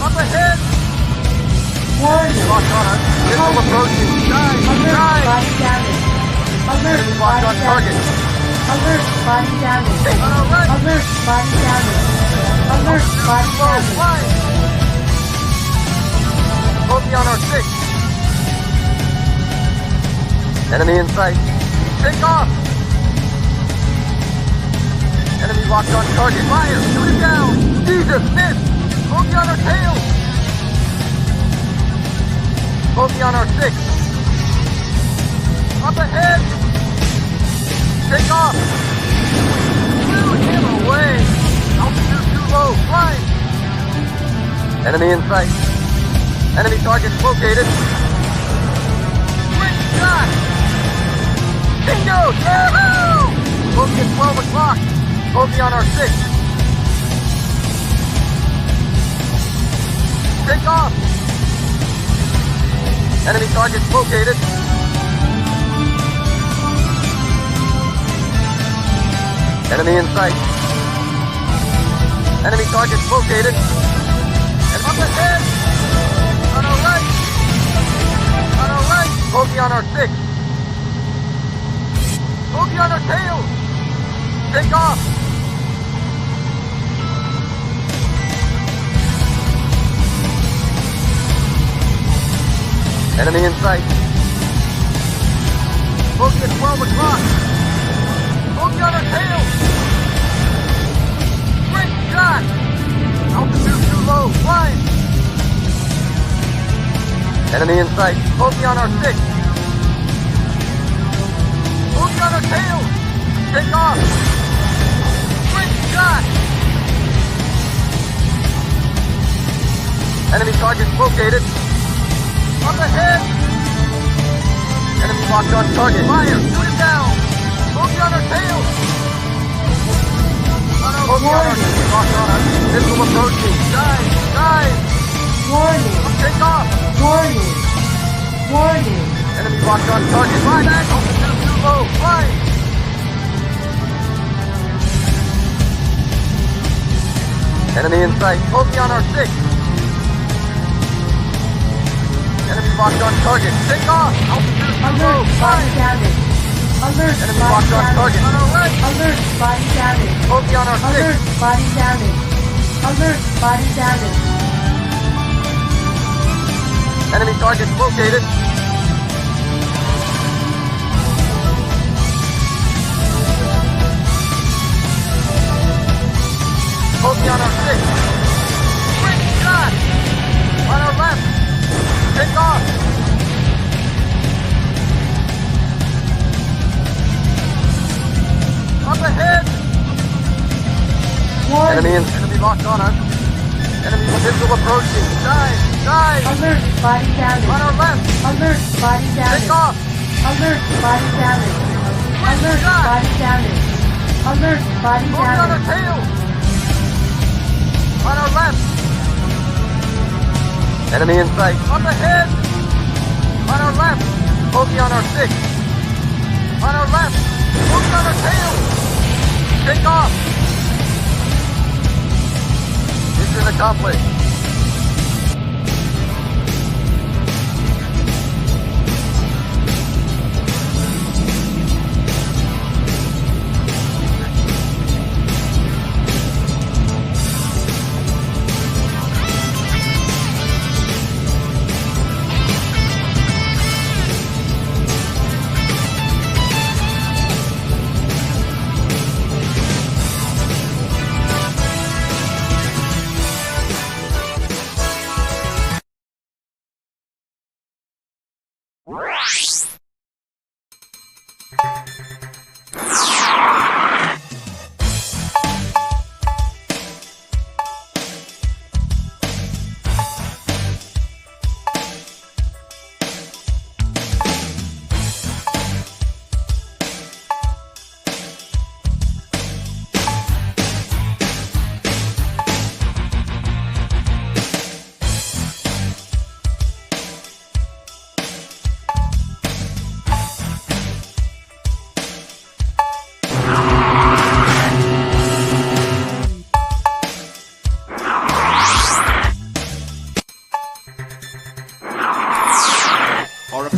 Up ahead.
Warning.
Locked on us. Missile approaching. Dive.
Alert,
Dive.
body damage. Alert,
Enemy locked
body
on target.
damage. Alert, body damage.
On our right.
Alert, body damage. Alert, body
Low.
damage.
Fly. Bogey on our 6. Enemy in sight. Take off. Enemy locked on target. Fire. Shoot it down. Jesus, miss. Bogey on our tail. Bogey on our 6. Up ahead. Take off. Blew him away. Altitude too low. Fly. Enemy in sight. Enemy target located. Great shot. Bingo! Yahoo! Bogey at 12 o'clock. Bogey on our 6. Take off. Enemy target located. Enemy in sight. Enemy target located. And up ahead. On our right. On our right. Bogey Bogey on our 6. Bogey on our tail. Take off. Enemy in sight. Bogey at 12 o'clock. Bogey on our tail. Great shot. Altitude too low. Flying. Enemy in sight. Bogey on our 6. Bogey on our tail. Take off. Great shot. Enemy target located. Up ahead. Enemy locked on target. Fire. Shoot it down. Bogey on our tail. Bogey on our tail. Locked on us. Missile approaching. Dive.
Warning.
Take off.
Warning. Warning.
Enemy locked on target. Fly back. Altitude too low. Fly. Enemy in sight. Bogey on our 6. Enemy locked on target. Take off. Altitude too low.
Alert.
Fly.
Body damage. Alert.
Enemy
Body
locked on target.
damage.
On our right.
Alert. Body damage.
Bogey on our 6.
Alert. Body damage. Alert. Body damage.
Enemy target located. Bogey on our 6. Great shot. On our left. Take off. Up ahead.
Warning.
Enemy locked on us. Enemy missile approaching. Dive.
Alert. Body damage.
On our left.
Alert. Body damage.
Take off.
Alert. Body damage.
Great
Alert.
shot.
Body damage. Alert. Body
Bogey on our
damage.
tail. On our left. Enemy in sight. Up ahead. On our left. Bogey on our 6. On our left. Bogey on our tail. Take off. Mission accomplished.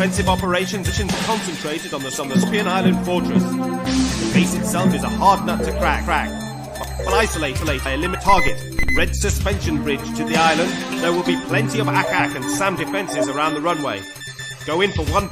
Offensive operations are concentrated on the Spian Island fortress. The base itself is a hard nut to crack. But isolate a limit target. Red suspension bridge to the island. There will be plenty of ack and SAM defenses around the runway. Go in for one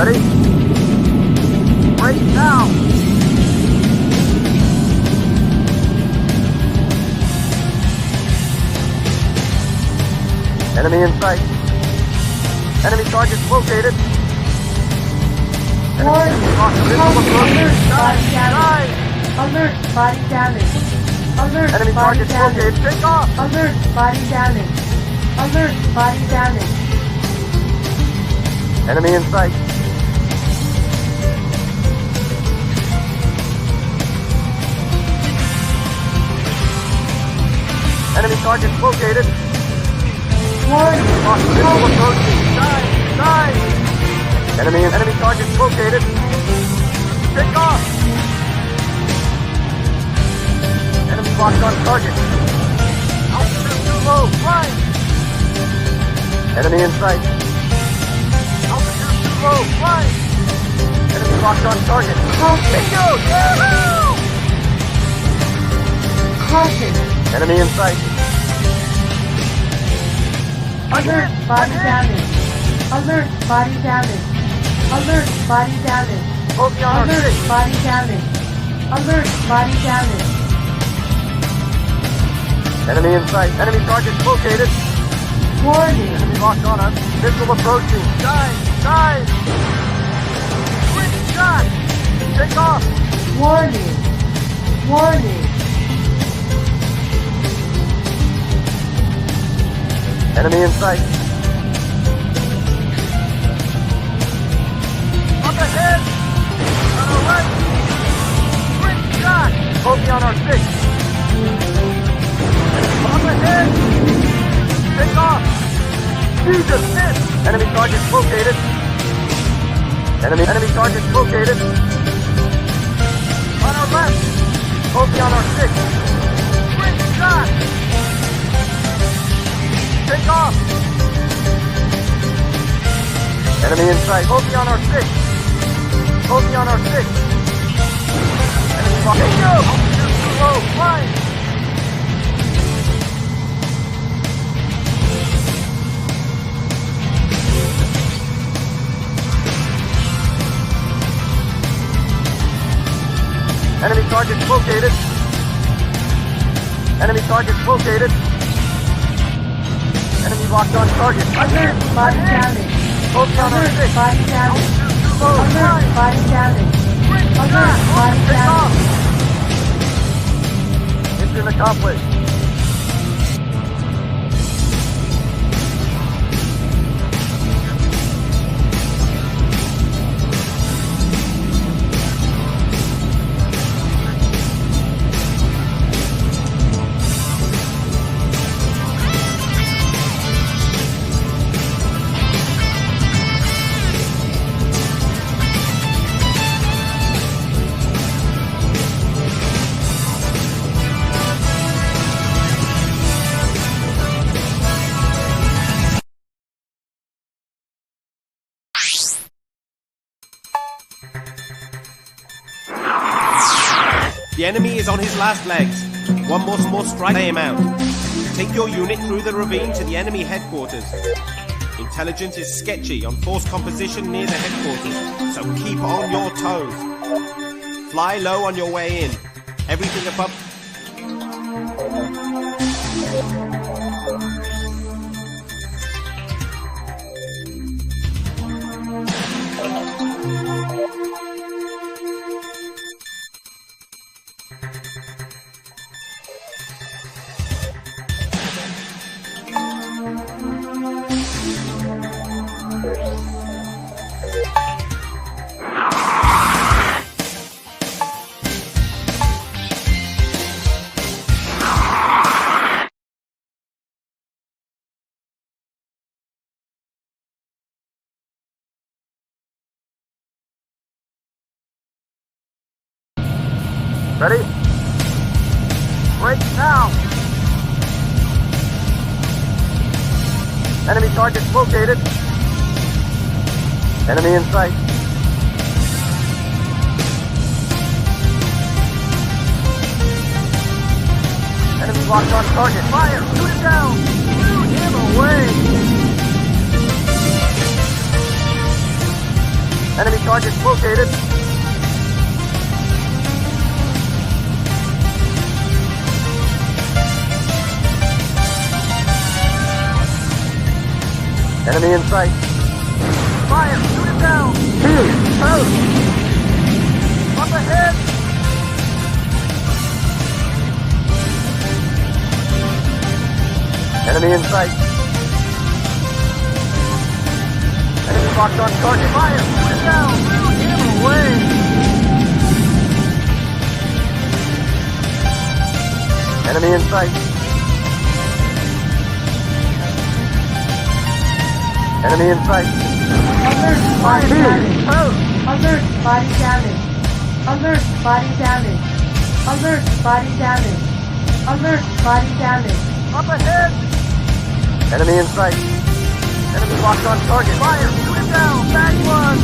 Ready? Break now! Enemy in sight. Enemy targets located.
Warning. Alert, body damage. Alert, body damage. Alert,
Enemy
body
targets
damage.
located. Take off!
Alert, body damage. Alert, body damage.
Enemy in sight. Enemy targets located.
Warning.
Missile approaching. Dive! Enemy targets located. Take off! Enemy locked on target. Altitude too low. Flying! Enemy in sight. Altitude too low. Flying! Enemy locked on target. Bingo! Yahoo!
Caution.
Enemy in sight.
Alert, body damage. Alert, body damage. Alert, body damage.
Focus on our
Alert,
six.
body damage. Alert, body damage.
Enemy in sight. Enemy targets located.
Warning.
Enemy locked on us. Missile approaching. Dive! Quick shot! Take off!
Warning. Warning.
Enemy in sight. Up ahead! On our right! Quick shot! Focus on our six. Up ahead! Take off! Jesus, miss! Enemy targets located. Enemy targets located. On our left! Focus on our six. Quick shot! Take off! Enemy in sight. Focus on our six. Focus on our six. Enemy locked. Bingo! Altitude too low. Flying! Enemy targets located. Enemy targets located. Enemy locked on target.
Alert, body damage.
Focus on our
Alert,
six.
body damage.
Altitude too low.
Alert,
Flying!
body damage.
Quick
Alert,
shot!
body
Take
damage.
off! Mission accomplished.
The enemy is on his last legs. One more small strike, lay him out. Take your unit through the ravine to the enemy headquarters. Intelligence is sketchy on force composition near the headquarters, so keep on your toes. Fly low on your way in. Everything above...
Ready? Break now! Enemy targets located. Enemy in sight. Enemy locked on target. Fire! Shoot it down! Shoot him away! Enemy targets located. Enemy in sight. Fire! Shoot it down! Out! Up ahead! Enemy in sight. Enemy locked on target. Fire! Shoot it down! Shoot him away! Enemy in sight. Enemy in sight.
Alert, body damage. Alert, body damage. Alert, body damage. Alert, body damage. Alert, body damage.
Up ahead! Enemy in sight. Enemy locked on target. Fire! Shoot him down! Back one!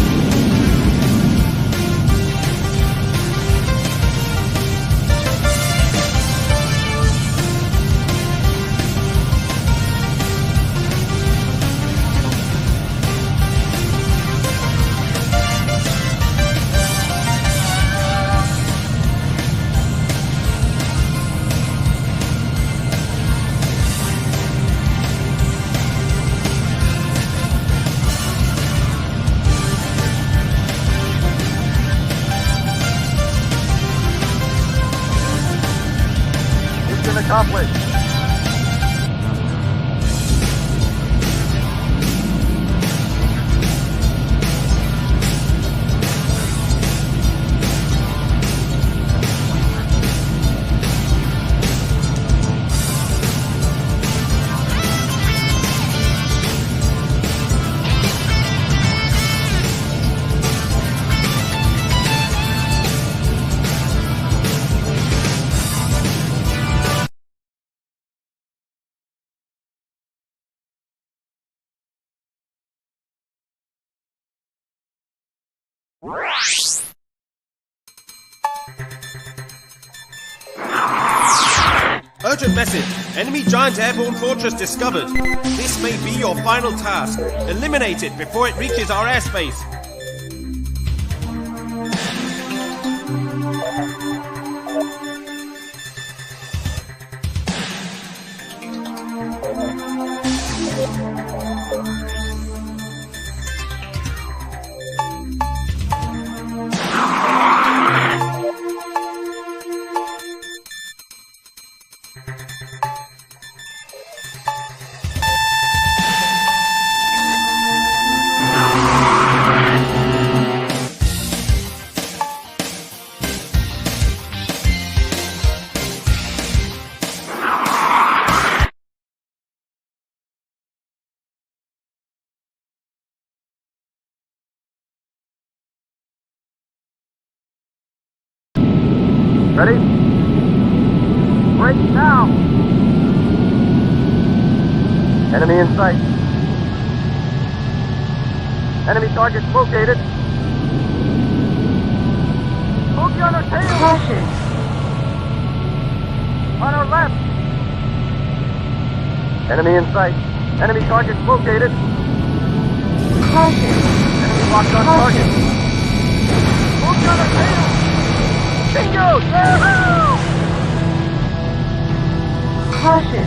Accomplished.
Urgent message. Enemy giant airborne fortress discovered. This may be your final task. Eliminate it before it reaches our airspace. Ready? Break now! Enemy in sight. Enemy targets located. Boogie on our tail!
Caution.
On our left. Enemy in sight. Enemy targets located.
Caution.
Enemy locked on target. Boogie on our tail! Bingo! Yahoo!
Caution.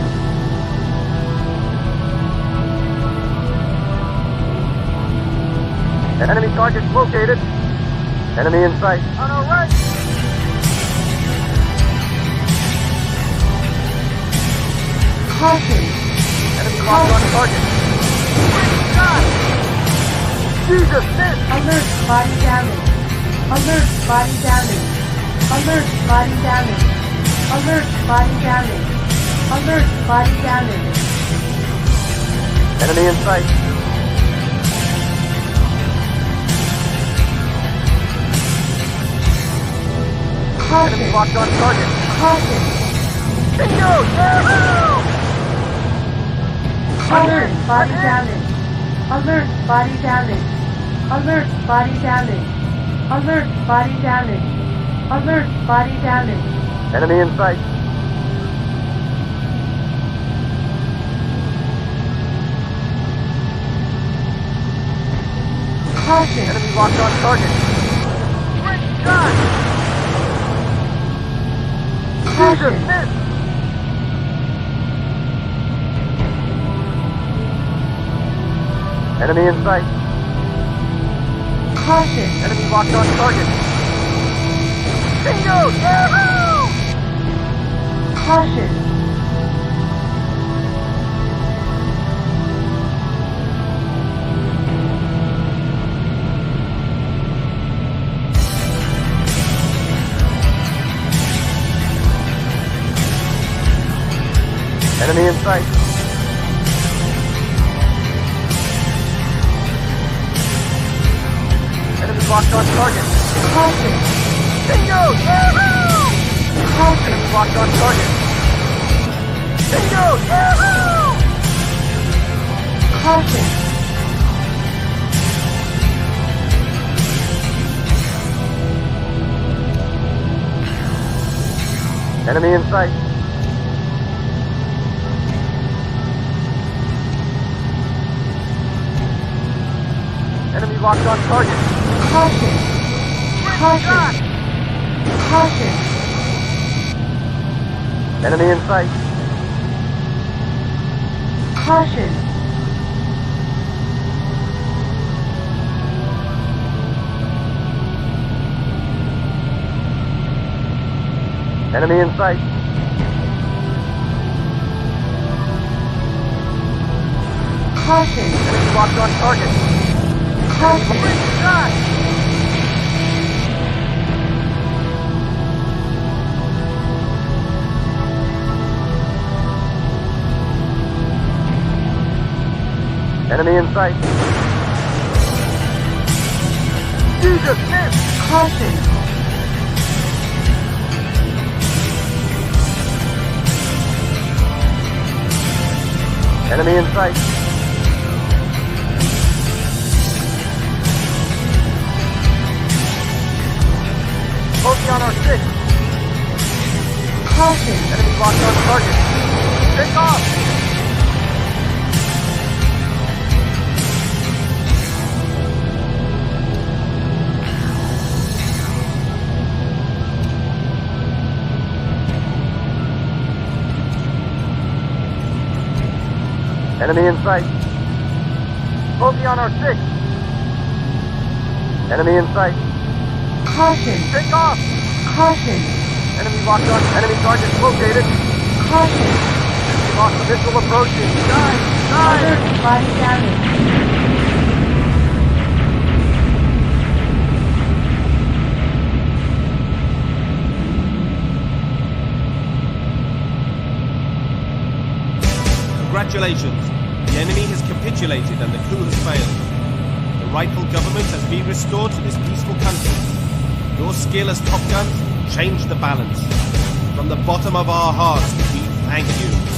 Enemy targets located. Enemy in sight. On our right.
Caution.
Enemy locked on target. God! Jesus, miss!
Alert, body damage. Alert, body damage. Alert, body damage. Alert, body damage. Alert, body damage.
Enemy in sight.
Caution.
Enemy locked on target.
Caution.
Bingo! Yahoo!
Alert, body damage. Alert, body damage. Alert, body damage. Alert, body damage. Alert, body damage.
Enemy in sight.
Caution.
Enemy locked on target. Great shot!
Caution.
Jesus, missed! Enemy in sight.
Caution.
Enemy locked on target. Bingo! Yahoo!
Caution.
Enemy in sight. Enemy locked on target.
Caution.
Bingo! Yahoo!
Caution.
Enemy locked on target. Bingo! Yahoo!
Caution.
Enemy in sight. Enemy locked on target.
Caution. Caution. Caution.
Enemy in sight.
Caution.
Enemy in sight.
Caution.
Enemy locked on target.
Caution.
Great shot! Enemy in sight. Jesus, missed!
Caution.
Enemy in sight. Focus on our 6.
Caution.
Enemy locked on target. Take off! Enemy in sight. Focus on our 6. Enemy in sight.
Caution.
Take off!
Caution.
Enemy locked on. Enemy target located.
Caution.
Enemy lost missile approaching. Dive!
Alert.
Dive!
Body damage.
Congratulations. The enemy has capitulated and the coup has failed. The rightful government has been restored to this peaceful country. Your skill as Top Guns changed the balance. From the bottom of our hearts, we thank you.